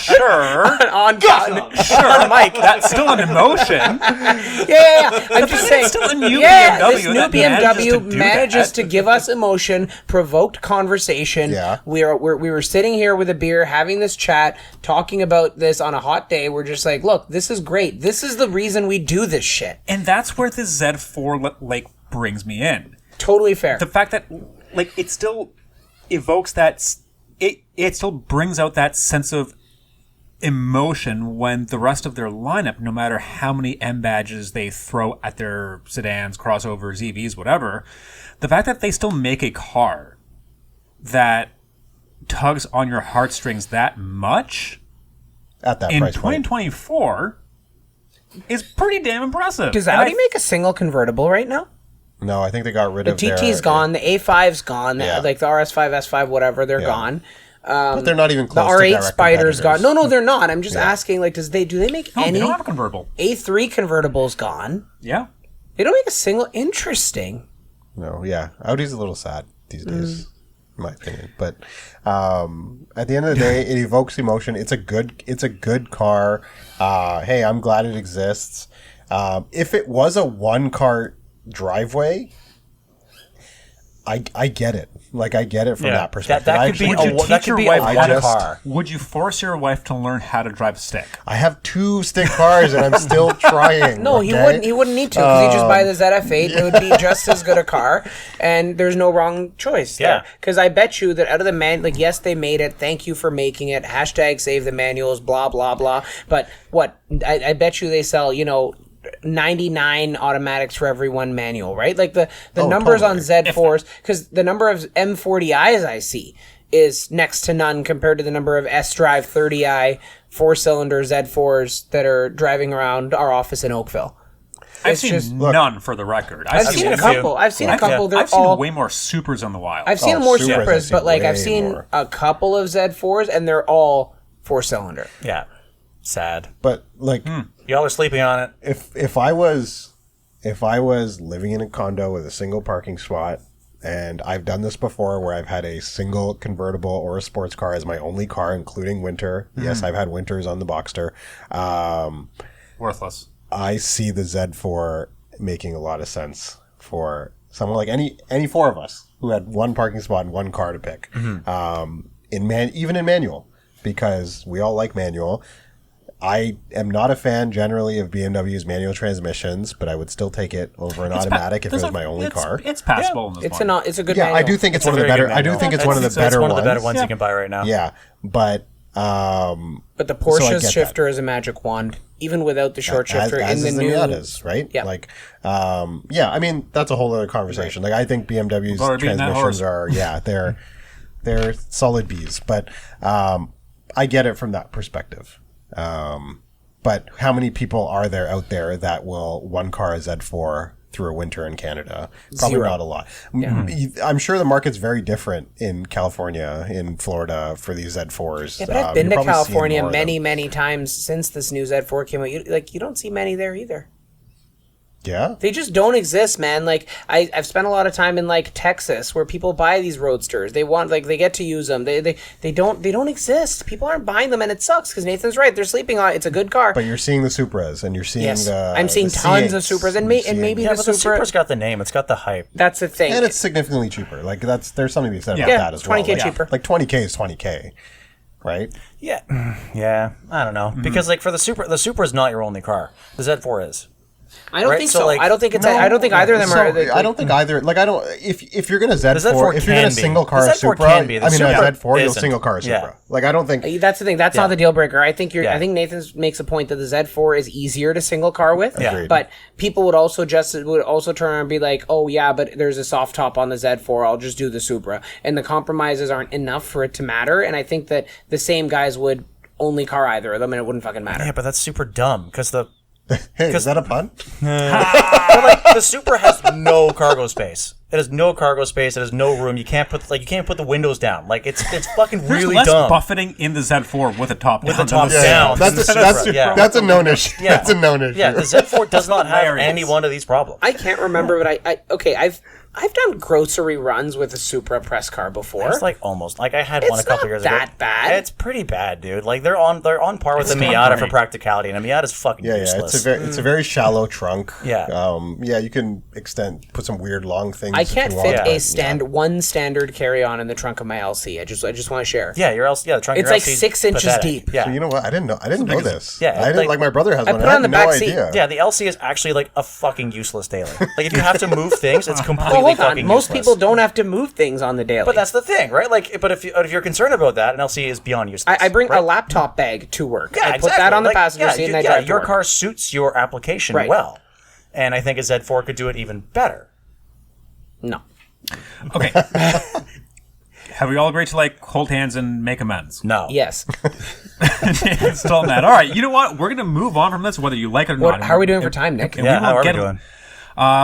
sure, On God. sure, Mike, that's still an emotion. Yeah. I'm just saying. It's still a new Yeah, BMW this new that manages to BMW do manages that. to give us emotion, provoked conversation. Yeah. We were sitting here with a beer, having this chat, talking about this on a hot day. We're just like, look, this is great. This is the reason we do this shit. And that's where the Z4 brings me in. Totally fair. The fact that it still evokes that it still brings out that sense of emotion when the rest of their lineup, no matter how many M badges they throw at their sedans, crossovers, EVs, whatever, the fact that they still make a car that tugs on your heartstrings that much at that in price point. 2024 is pretty damn impressive. Does And Audi make a single convertible right now? No, I think they got rid of The TT's gone. The A5's gone. Yeah. Like the RS5, S5, whatever, they're gone. but they're not even The close to R8 direct Spider's competitors. gone. No, they're not. I'm just asking, like, do they make No, any? they don't have a convertible. A3 convertible's gone. Yeah. They don't make a single. Interesting. No, yeah. Audi's a little sad these days, in my opinion. But at the end of the day, it evokes emotion. It's a good car. Hey, I'm glad it exists. If it was a one-car driveway, I get it. Like, I get it from that perspective. That could be a one car. Would you force your wife to learn how to drive a stick? I have 2 stick cars and I'm still trying. No, okay? he wouldn't need to because he'd just buy the ZF8. It would be just as good a car, and there's no wrong choice. Yeah. Because I bet you that out of the yes, they made it. Thank you for making it. # save the manuals. Blah blah blah. But what? I bet you they sell 99 automatics for every one manual, right? Like the numbers totally. on Z4s, because the number of M40i's I see is next to none compared to the number of S-Drive 30i 4-cylinder Z4s that are driving around our office in Oakville. I've seen none, for the record. I've seen a couple. I've seen a couple. They're I've seen all way more Supers on the wild. I've seen more Supras, I've Supras, seen but like I've way seen more. a couple of Z4s, and they're all 4-cylinder. Yeah. Sad. But like, Y'all are sleeping on it. if I was living in a condo with a single parking spot, and I've done this before where I've had a single convertible or a sports car as my only car, including winter. Yes, I've had winters on the Boxster. Worthless. I see the Z4 making a lot of sense for someone like any four of us who had one parking spot and one car to pick, even in manual, because we all like manual. I am not a fan generally of BMW's manual transmissions, but I would still take it over an automatic if it was my only car. It's passable in this one. It's a good Yeah, manual. I do think it's one of the better. I do think it's one of the better It's one ones. of the better ones you can buy right now. Yeah, but But the Porsche shifter is a magic wand, even without the short shifter as in the new. Miatas, right? Yeah. Like, I mean, that's a whole other conversation. Like, I think BMW's transmissions are, they're solid Bs, but I get it from that perspective. But how many people are there out there that will one car a Z4 through a winter in Canada? Probably Zero. not a lot. I'm sure the market's very different in California, in Florida for these Z4s. Yeah, but I've been to you're probably seeing California more of them. many times since this new Z4 came out. You don't see many there either. Yeah. They just don't exist, man. Like I've spent a lot of time in like Texas where people buy these roadsters. They want they get to use them. They don't exist. People aren't buying them, and it sucks because Nathan's right. They're sleeping on it. It's a good car. But you're seeing the Supras, and you're seeing I'm seeing the tons of C8s, Supras, and maybe Yeah, the but the Supra. Supra's got the name. It's got the hype. That's the thing. and it's significantly cheaper. Like there's something to be said about Yeah, that as well. 20K Like, cheaper. Like 20K is 20K, right? Yeah. I don't know because like for the Supra is not your only car. The Z4 is. I don't Right, think so, so. like- I don't think it's. I don't think either of them are. I don't think either. Like I don't. If you're gonna Z4, Z4 if you're gonna can be. single car The a Z4 Supra, can be. The I mean a Supra Z4, you'll isn't. single car a Supra. Yeah. Like I don't think. That's the thing. That's Yeah. not the deal breaker. I think Yeah. I think Nathan makes a point that the Z4 is easier to single car with. Yeah. Agreed. But people would also turn around and be like, "Oh yeah, but there's a soft top on the Z4. I'll just do the Supra." And the compromises aren't enough for it to matter. And I think that the same guys would only car either of them, and it wouldn't fucking matter. Yeah, but that's super dumb because the Hey, is that a pun? but like the Supra has no cargo space. It has no cargo space. It has no room. You can't put the windows down. Like it's fucking There's really less dumb. buffeting in the Z4 with a top With down. the top than down. the That's Supra. Yeah. that's a known issue. Yeah. That's a known issue. Yeah, the Z4 does not have Hilarious. any one of these problems. I can't remember, but I've done grocery runs with a Supra press car before. It's like almost like I had It's one a couple not years that ago. bad. It's pretty bad, dude. Like they're on par with the not Miata great. for practicality, and a Miata's fucking Yeah, useless. it's a very shallow trunk. Yeah. You can put some weird long things. I if can't you fit want. one standard carry-on in the trunk of my LC. I just want to share. Yeah, the trunk. It's your like LC's 6 inches pathetic. deep. Yeah. So you know what? I didn't know this. Yeah, I didn't like- like my brother has I one. put I it on had the no back seat. idea. Yeah, the LC is actually like a fucking useless daily. Like if you have to move things, it's completely Oh, hold fucking on. Most useless. people don't have to move things on the daily. But that's the thing, right? Like, but if you're concerned about that, an LC is beyond useless. I bring right? a laptop bag to work. Yeah, I put exactly. that on the Like, passenger seat and I drive to your work. car suits your application Right. well, and I think a Z4 could do it even better. No. Okay. Have we all agreed to like hold hands and make amends? No. Yes. Still not. All right. You know what? We're gonna move on from this, whether you like it or not. How are we doing for time, Nick? And Yeah, we how will are we get- doing?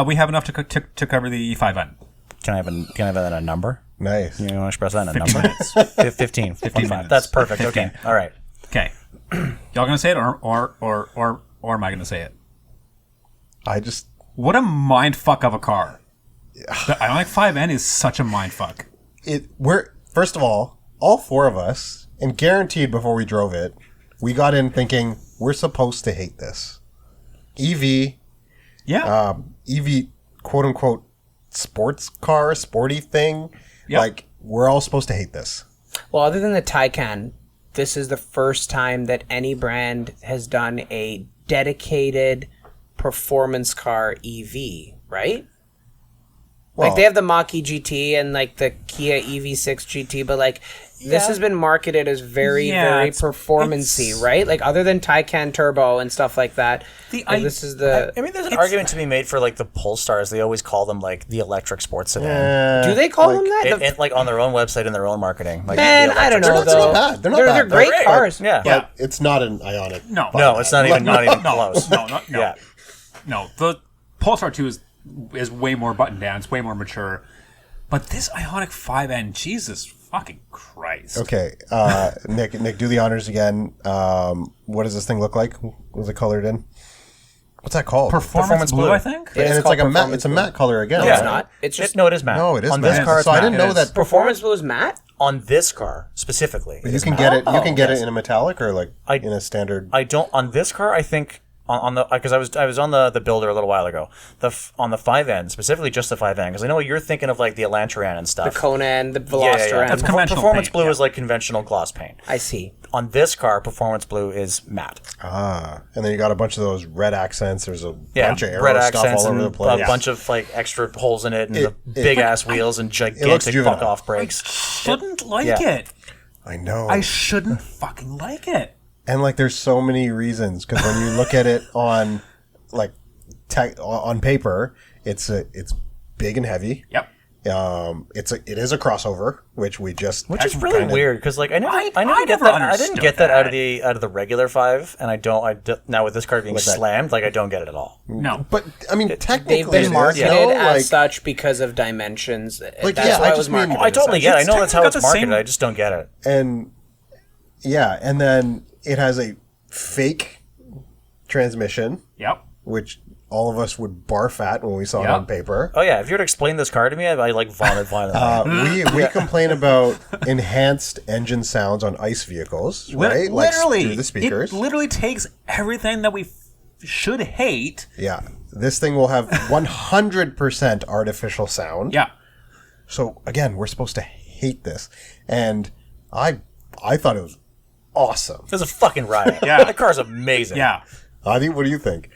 We have enough to cover the 5N. Can I have a number? Nice. You want to express that in a 15 number? minutes. 15 minutes. That's perfect. 15. Okay. All right. Okay. Y'all gonna say it or am I gonna say it? I just What a mind fuck of a car. The Ioniq 5N is such a mind fuck. we're first of all four of us, and guaranteed before we drove it, we got in thinking we're supposed to hate this. EV, Yeah. EV, quote unquote, sports car, sporty thing. Yep. Like we're all supposed to hate this. Well, other than the Taycan, this is the first time that any brand has done a dedicated performance car EV, right? Well, Like they have the Mach-E GT and like the Kia EV6 GT, but like this has been marketed as very it's- performancey, right? Like other than Taycan Turbo and stuff like that. This is the. I mean, there's an argument to be made for like the Polestars. They always call them like the electric sports sedan. Do they call them that? And like on their own website and their own marketing. Like, Man, the I don't electric know sports though. sedan. bad. They're not bad. They're great They're great. cars. Yeah. But it's not an Ioniq. No. No, it's not even close. No. Yeah. No. The Polestar 2 is way more buttoned down. It's way more mature. But this Ioniq 5N, Jesus fucking Christ. Okay, Nick, do the honors again. What does this thing look like? What was it colored in? What's that called? Performance blue, I think. Yeah. And it's called like a matte. performance It's a blue. matte color again. No, it's right? not. It's just No, it is matte. No, it is on matte. this car. It's So I matte. didn't know It that. is. Performance blue is matte. On this car specifically, You can get it. You can get yes. it in a metallic or like I- in a standard. I don't on this car. I think on the because I was on the builder a little while ago. On the 5N, specifically just the 5N, because I know you're thinking of like the Elantra and stuff. The Conan, the Veloster. That's conventional Performance paint, blue yeah. is like conventional gloss paint. I see. On this car, performance blue is matte. And then you got a bunch of those red accents. There's a Yeah, bunch of red arrow stuff accents all over and the place. a bunch of like extra holes in it and big ass wheels and gigantic juvenile. fuck off brakes. Shouldn't like yeah. it. I know. I shouldn't fucking like it. And like, there's so many reasons, because when you look at it on like on paper, it's big and heavy. Yep. It is a crossover, which is really weird because like I I never never I didn't get that out understood of the regular 5, and now with this car being slammed, like I don't get it at all. No. But I mean, technically, They've been it is, marketed you know, as like, such because of dimensions. Like, That's yeah, why I it was just mean- marketed. I totally get it. I know that's how technically it's got the marketed. same- I just don't get it. and and then it has a fake transmission, Yep. which all of us would barf at when we saw it Yep. on paper. Oh yeah, if you were to explain this car to me, I like vomit violently. We complain about enhanced engine sounds on ICE vehicles, right? Literally, like through the speakers. it literally takes everything that we should hate. Yeah, this thing will have 100% artificial sound. Yeah. So again, we're supposed to hate this, and I thought it was awesome. It's a fucking riot. Yeah. That car's amazing. Yeah. Adi, what do you think?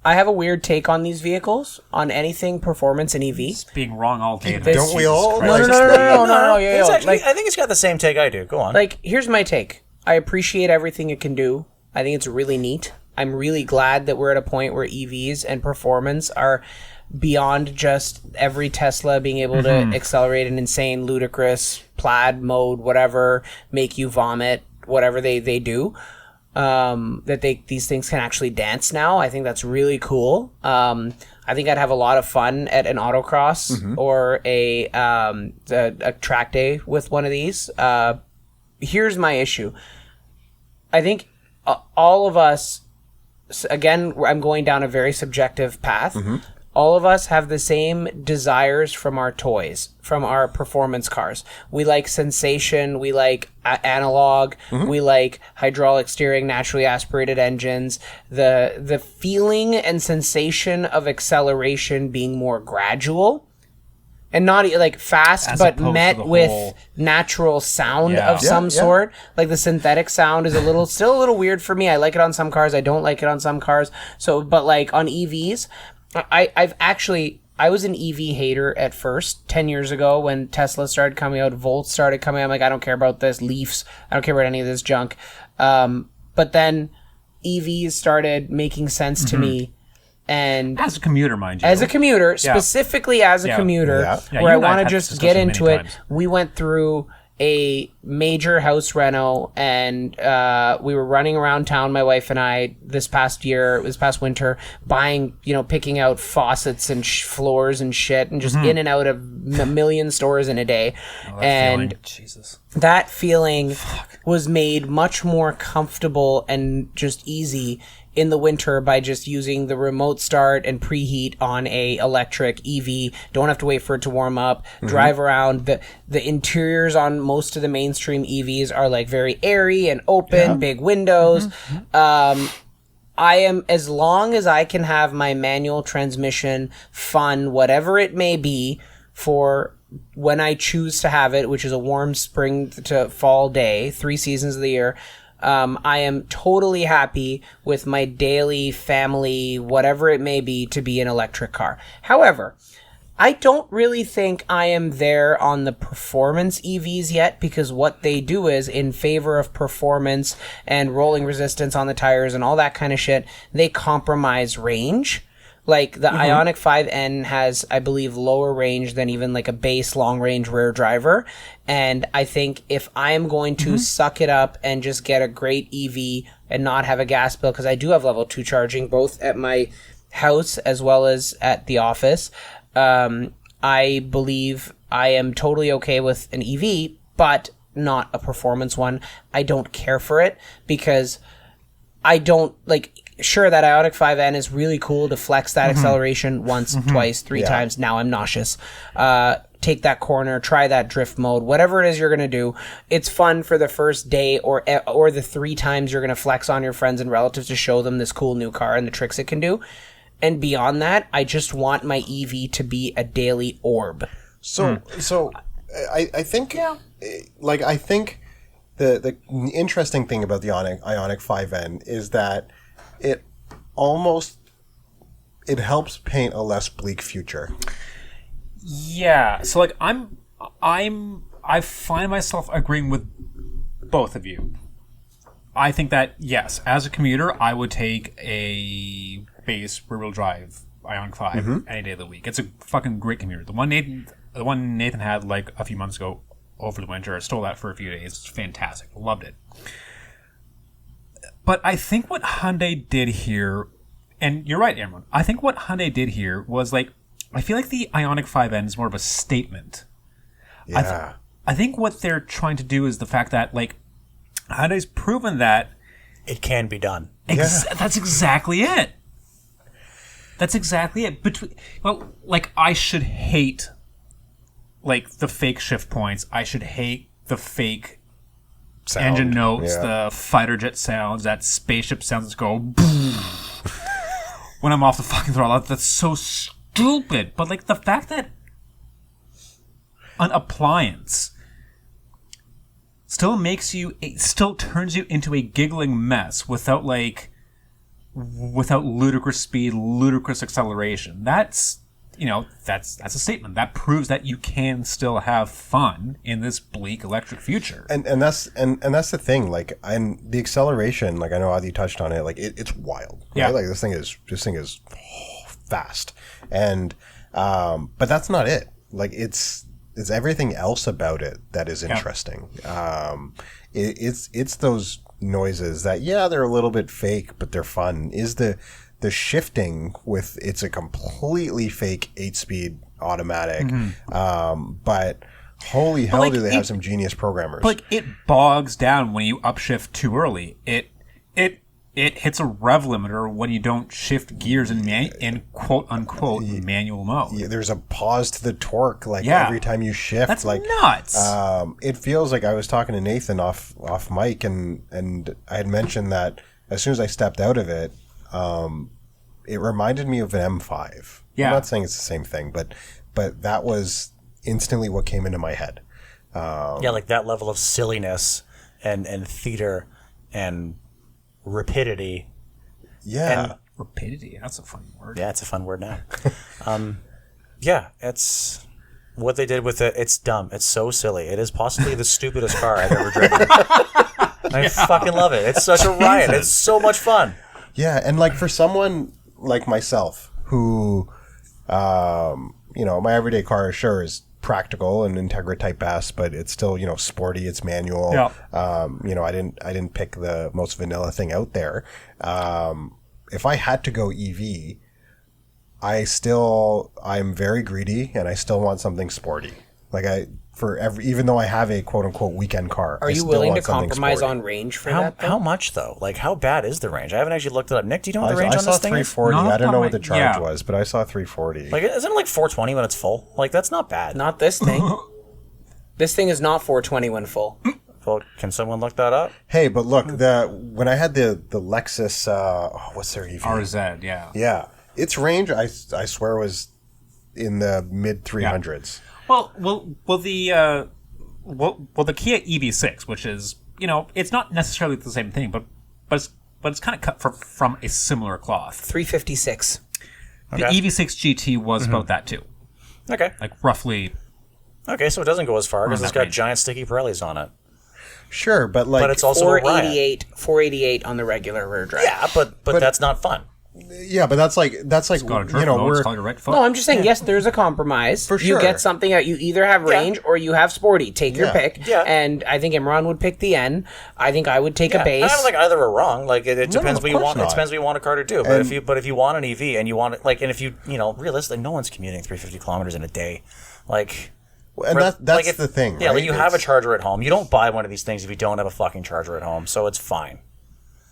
I have a weird take on these vehicles, on anything performance and EV. It's being wrong all day. Don't we all? No, yeah, It's yeah. actually, Like, I think it's got the same take I do. Go on. like, here's my take. I appreciate everything it can do. I think it's really neat. I'm really glad that we're at a point where EVs and performance are beyond just every Tesla being able to accelerate an insane, ludicrous, plaid mode, whatever, make you vomit, whatever they do. These things can actually dance now. I think that's really cool. I think I'd have a lot of fun at an autocross or a track day with one of these. Here's my issue. I think all of us, again, I'm going down a very subjective path. All of us have the same desires from our toys, from our performance cars. We like sensation. We like analog. We like hydraulic steering, naturally aspirated engines. The feeling and sensation of acceleration being more gradual and not like fast, As but opposed to met the with whole- natural sound Yeah. of some Yeah. sort. Like the synthetic sound is still a little weird for me. I like it on some cars. I don't like it on some cars. So, but like on EVs, I was an EV hater at first 10 years ago when Tesla started coming out, Volt started coming out. I'm like, I don't care about this, Leafs. I don't care about any of this junk. But then EVs started making sense to me. And As a commuter, mind you. as a commuter, specifically as a commuter, Yeah. Yeah, where you I and I want to have just this get discussion into many it, times. we went through a major house reno and we were running around town, my wife and I, this past winter, buying, picking out faucets and floors and shit and just in and out of a million stores in a day. And Jesus. that feeling was made much more comfortable and just easy in the winter by just using the remote start and preheat on a electric EV. Don't have to wait for it to warm up. Drive around. The interiors on most of the mainstream EVs are like very airy and open, big windows. I am, as long as I can have my manual transmission fun, whatever it may be, for when I choose to have it, which is a warm spring to fall day, 3 seasons of the year, I am totally happy with my daily family, whatever it may be, to be an electric car. However, I don't really think I am there on the performance EVs yet, because what they do is, in favor of performance and rolling resistance on the tires and all that kind of shit, they compromise range. Like the Ioniq 5N has, I believe, lower range than even like a base long range rear driver. And I think if I am going to suck it up and just get a great EV and not have a gas bill, because I do have level 2 charging both at my house as well as at the office, I believe I am totally okay with an EV, but not a performance one. I don't care for it because I don't like. Sure, that Ioniq 5N is really cool to flex that acceleration once, twice, 3 times. Now I'm nauseous. take that corner, try that drift mode, whatever it is you're going to do. It's fun for the first day or the 3 times you're going to flex on your friends and relatives to show them this cool new car and the tricks it can do. And beyond that, I just want my EV to be a daily orb. So I think, like, I think the interesting thing about the Ioniq 5N is that it helps paint a less bleak future. Yeah. So like I find myself agreeing with both of you. I think that yes, as a commuter, I would take a base rear-wheel drive Ioniq 5 any day of the week. It's a fucking great commuter. The one Nathan had like a few months ago over the winter, I stole that for a few days. It's fantastic. Loved it. But I think what Hyundai did here, and you're right, Imran, I think what Hyundai did here was like, I feel like the Ioniq 5N is more of a statement. Yeah. I think what they're trying to do is the fact that like Hyundai's proven that it can be done. That's exactly it. That's exactly it. Like I should hate like the fake shift points. I should hate the fake engine notes, the fighter jet sounds, that spaceship sounds that go boom when I'm off the fucking throttle. That's so stupid. But like the fact that an appliance still turns you into a giggling mess without ludicrous speed, ludicrous acceleration. That's a statement. That proves that you can still have fun in this bleak electric future. And that's the thing. Like, and the acceleration, like I know Adi touched on it. Like it's wild. Right? Yeah. Like this thing is fast. And but that's not it. Like it's everything else about it that is interesting. It's those noises that they're a little bit fake, but they're fun. Is the shifting with it's a completely fake 8-speed automatic, but holy hell, do they have some genius programmers? But like it bogs down when you upshift too early. It hits a rev limiter when you don't shift gears in quote unquote manual mode. Yeah, there's a pause to the torque every time you shift. That's like nuts. It feels like I was talking to Nathan off mic, and I had mentioned that as soon as I stepped out of it, it reminded me of an M5. Yeah. I'm not saying it's the same thing, but that was instantly what came into my head. Like that level of silliness and theater and rapidity. Yeah. Rapidity, that's a fun word. Yeah, it's a fun word now. It's what they did with it. It's dumb. It's so silly. It is possibly the stupidest car I've ever driven. I fucking love it. It's such a riot. It's so much fun. Yeah, and like for someone like myself who, my everyday car sure is practical and Integra Type S, but it's still, sporty, it's manual. Yeah. I didn't pick the most vanilla thing out there. If I had to go EV, I'm very greedy and I still want something sporty. Like even though I have a quote unquote weekend car, are you willing to compromise on range for that? How much though? Like how bad is the range? I haven't actually looked it up. Nick, do you know what the range I on this saw thing is? 340. I don't know what the charge yeah. was, but I saw 340. Like isn't it like 420 when it's full? Like that's not bad. Not this thing. This thing is not 420 when full. Well, can someone look that up? Hey, but look, when I had the Lexus, what's their EV? RZ, yeah. Yeah, its range I swear was in the mid 300s. Well, the Kia EV6, which is it's not necessarily the same thing, but it's kind of cut from a similar cloth. 356. The EV6 GT was about that too. Okay. Like roughly. Okay, so it doesn't go as far because Around it's that got range. giant sticky Pirellis on it. Sure, but like, But it's also a riot. 488 on the regular rear drive. Yeah, but that's not fun. yeah, but that's like Got a drift mode, we're it's called a right foot. No, I'm just saying, yes, there's a compromise. For You sure. get something that you either have range or you have sporty. Take your Yeah. pick. Yeah. And I think Imran would pick the N. I think I would take a base. I don't think either are wrong. Like it No, depends of what you course want. not. It depends what you want a car to do. But if you want an EV and you want it, and if you realistically, no one's commuting 350 kilometers in a day. and that's the thing. Yeah, right? like you have a charger at home. You don't buy one of these things if you don't have a fucking charger at home. So it's fine.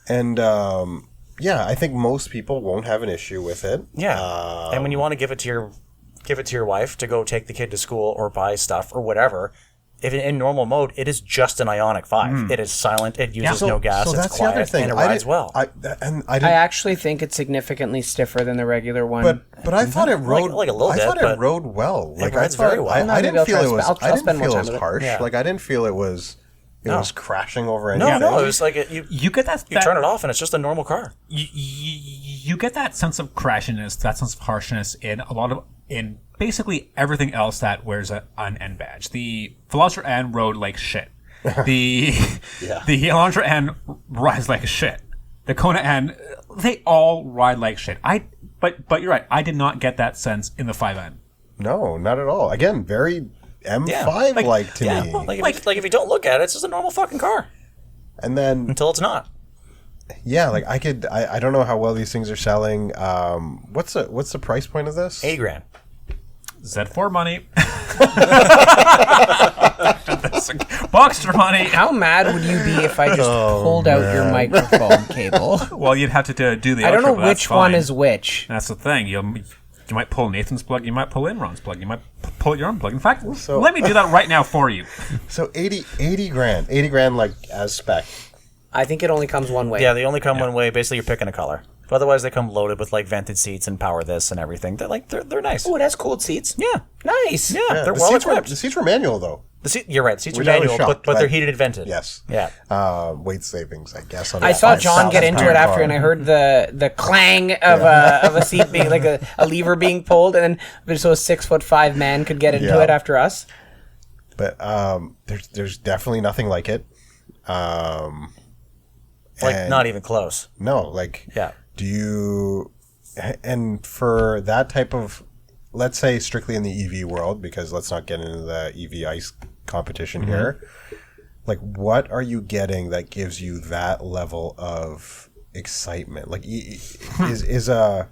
And I think most people won't have an issue with it. Yeah. And when you want to give it give it to your wife to go take the kid to school or buy stuff or whatever. If in normal mode, it is just an Ioniq 5. It is silent. It uses no gas. So it's that's quiet, the other thing. and it rides well. I I actually think it's significantly stiffer than the regular one. But I thought it rode like a little bit, I thought it but rode well. Like rides I thought, very well. I Maybe didn't I'll feel try it was. I'll I didn't spend more feel it time was with it. harsh. Yeah. Like I didn't feel it was. It was crashing over anything. No, it was like You get that. you turn it off and it's just a normal car. You get that sense of crashiness, that sense of harshness in basically everything else that wears an N badge. The Veloster N rode like shit. The Elantra N rides like shit. The Kona N, they all ride like shit. But you're right. I did not get that sense in the 5N. No, not at all. Again, very M5 like to me. Like if you don't look at it, it's just a normal fucking car And then until it's not. yeah, like I don't know how well these things are selling. What's the price point of this? $8,000. Z4 money. Boxster money. How mad would you be if I just pulled out your microphone cable? Well, you'd have to do the I don't outro, know but that's which one fine. is which. That's the thing. You might pull Nathan's plug. You might pull Imran's plug. You might pull your own plug. In fact, let me do that right now for you. So 80 grand. 80 grand like as spec. I think it only comes one way. Yeah, they only come one way. Basically, you're picking a color. But otherwise, they come loaded with like vented seats and power this and everything. They're nice. Oh, it has cooled seats. Yeah, Nice. yeah, Yeah, they're the well seats equipped. the seats were manual though. You're right. The seats are Which I was manual, shocked, but they're but- heated and vented. Yes. Yeah. Weight savings, I guess. On I a saw John get into it after, car. and I heard the clang of a seat being like a lever being pulled, and then so a 6'5" man could get into Yeah. it after us. But there's definitely nothing like it. Like and- not even close. No, like Yeah. do you and for that type of, let's say strictly in the EV world, because let's not get into the EV ICE competition here, like what are you getting that gives you that level of excitement? Like is a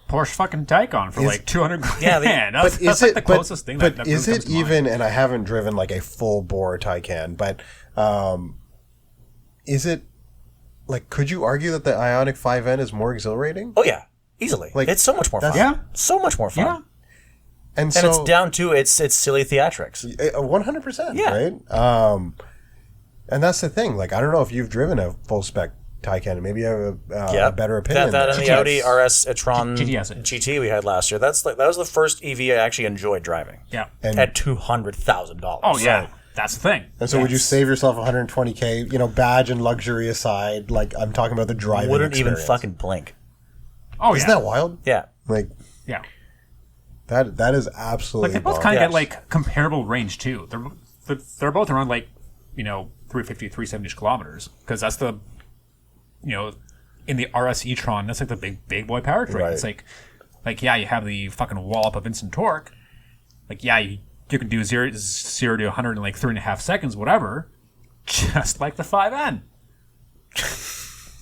Porsche fucking Taycan for like 200 grand. Yeah, that's like the closest thing. But that is really it comes to mind. even? And I haven't driven like a full bore Taycan, but is it like? Could you argue that the Ioniq 5N is more exhilarating? Oh yeah, easily. Like, It's so much more fun. Yeah. So much more fun. Yeah. And And it's down to its silly theatrics. 100%. Yeah. Right. And that's the thing. Like, I don't know if you've driven a full spec Taycan, and maybe you have a better opinion. That and the GTS. Audi RS e-tron GTS. GT we had last year. That was the first EV I actually enjoyed driving. Yeah. And At $200,000. Oh yeah. That's the thing. And so would you save yourself 120K, badge and luxury aside, like I'm talking about the driving Wouldn't even experience. fucking blink. Oh Isn't yeah. that wild? Yeah. Like Yeah. that is absolutely Like they both bomb. kind of Yes. get like comparable range too. They're both around like 350, 370 kilometers because that's the in the RS e-tron that's like the big boy powertrain. Right. It's like yeah, you have the fucking wallop of instant torque. Like yeah, you can do 0 to 100 in like 3.5 seconds, whatever. Just like the 5N.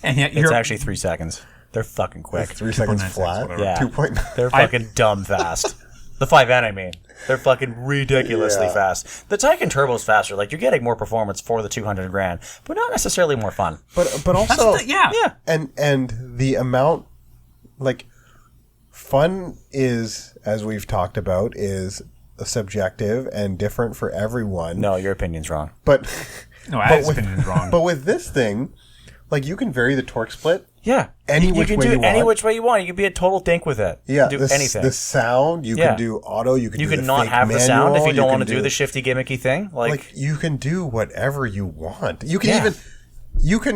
And yet It's actually 3 seconds. They're fucking quick. 3 seconds 2.9 flat. seconds, whatever. Yeah. 2.9. They're fucking dumb fast. The 5N, I mean. They're fucking ridiculously Yeah. fast. The Taycan Turbo's faster. Like, you're getting more performance for the 200 grand, but not necessarily more fun. But also yeah. and the amount, like, fun is, as we've talked about, is subjective and different for everyone. No, your opinion's wrong. But No, Adam's opinion is wrong. but with this thing, like, you can vary the torque split. Yeah. Any you which can way do you it any want. which way you want. You can be a total dink with it. Yeah, You can do anything. The sound, you Yeah. can do auto, you can You do can the not fake have the sound if manual, you don't want can to do the shifty gimmicky thing. Like you can do whatever you want. You can Yeah.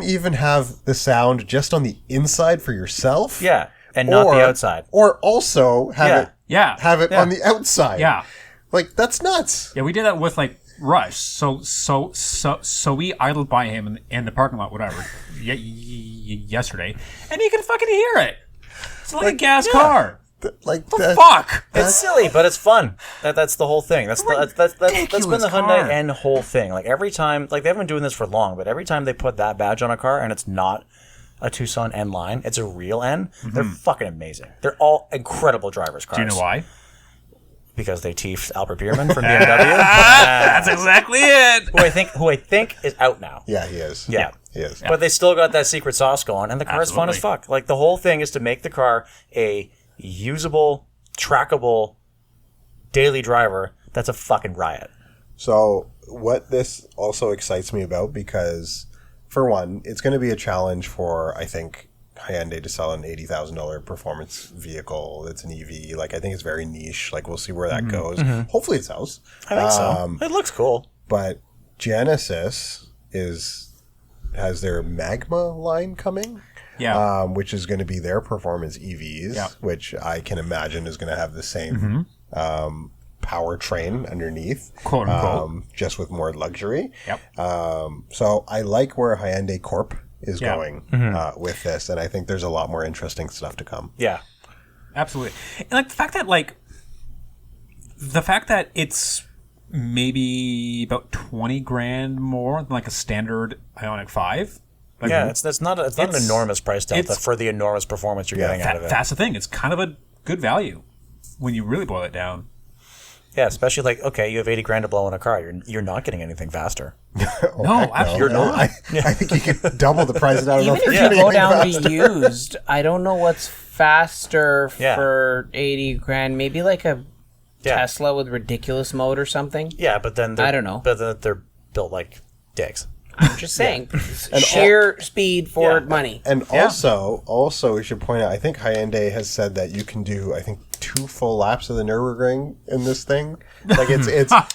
even have the sound just on the inside for yourself. yeah, and not the outside. Or also have Yeah. it Yeah. have it on the outside. Yeah. Like that's nuts. Yeah, we did that with like Rush. So we idled by him in the parking lot, whatever, yesterday, and you can fucking hear it. It's like a gas car. Like The that, fuck. It's silly, but it's fun. That's the whole thing. That's been the ridiculous Hyundai car. N whole thing. Like every time, like they haven't been doing this for long, but every time they put that badge on a car and it's not a Tucson N line, it's a real N. They're fucking amazing. They're all incredible drivers' cars. Do you know why? Because they teefed Albert Bierman from BMW. That's exactly it. who I think is out now. yeah, he is. Yeah. He is. But they still got that secret sauce going, and the car is fun as Absolutely. fuck. Like the whole thing is to make the car a usable, trackable daily driver, that's a fucking riot. So what this also excites me about, because for one, it's going to be a challenge for, I think, Hyundai to sell an $80,000 performance vehicle that's an EV. Like, I think it's very niche. Like, we'll see where that goes. Hopefully it sells. I think so. It looks cool. But Genesis has their Magma line coming. Yeah. Which is going to be their performance EVs, which I can imagine is going to have the same powertrain underneath, quote unquote, just with more luxury. Yep. So I like where Hyundai Corp is going with this, and I think there's a lot more interesting stuff to come. Yeah. Absolutely. And like the fact that it's maybe about 20 grand more than like a standard Ioniq 5. Like, yeah, it's not an enormous price delta for the enormous performance you're getting out of it. That's the thing. It's kind of a good value when you really boil it down. Yeah, especially like, okay, you have 80 grand to blow in a car. You're not getting anything faster. No, absolutely not. I think you could double the price. I don't know Even if you go down to used, I don't know what's faster for 80 grand. Maybe like a Tesla with ridiculous mode or something. Yeah, but then I don't know. But then they're built like dicks. I'm just saying, sheer speed for money. And also, we should point out, I think Hyundai has said that you can do, I think, 2 full laps of the Nürburgring in this thing. Like it's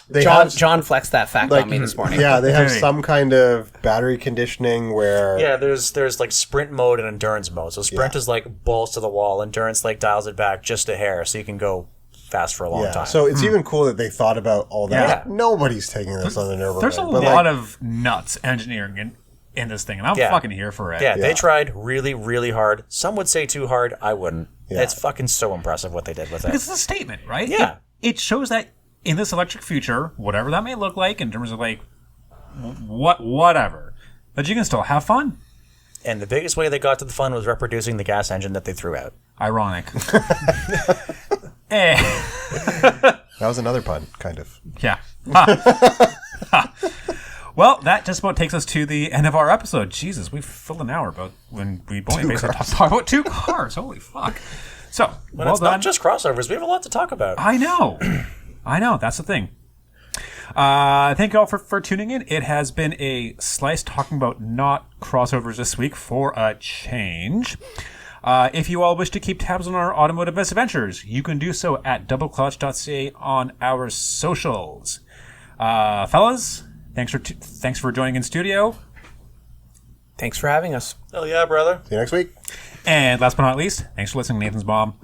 they John flexed that fact on me this morning. Yeah, they have some kind of battery conditioning where there's like sprint mode and endurance mode. So sprint is like balls to the wall, endurance like dials it back just a hair, so you can go fast for a long time. So it's even cool that they thought about all that. Yeah. Nobody's taking this on the Nürburgring. There's a lot of nuts engineering in this thing, and I'm fucking here for it. Yeah, they tried really, really hard. Some would say too hard. I wouldn't. Yeah. It's fucking so impressive what they did with it. Because it's a statement, right? Yeah. It shows that in this electric future, whatever that may look like in terms of like whatever, that you can still have fun. And the biggest way they got to the fun was reproducing the gas engine that they threw out. Ironic. That was another pun, kind of. Yeah. Well, that just about takes us to the end of our episode. Jesus, we've filled an hour about when we only basically talk about 2 cars. Holy fuck. So, well it's done. Not just crossovers. We have a lot to talk about. I know. That's the thing. Thank you all for tuning in. It has been a slice talking about not crossovers this week for a change. If you all wish to keep tabs on our automotive misadventures, you can do so at doubleclutch.ca on our socials. Fellas, thanks for joining in studio. Thanks for having us. Hell yeah, brother. See you next week. And last but not least, thanks for listening to Nathan's Mom.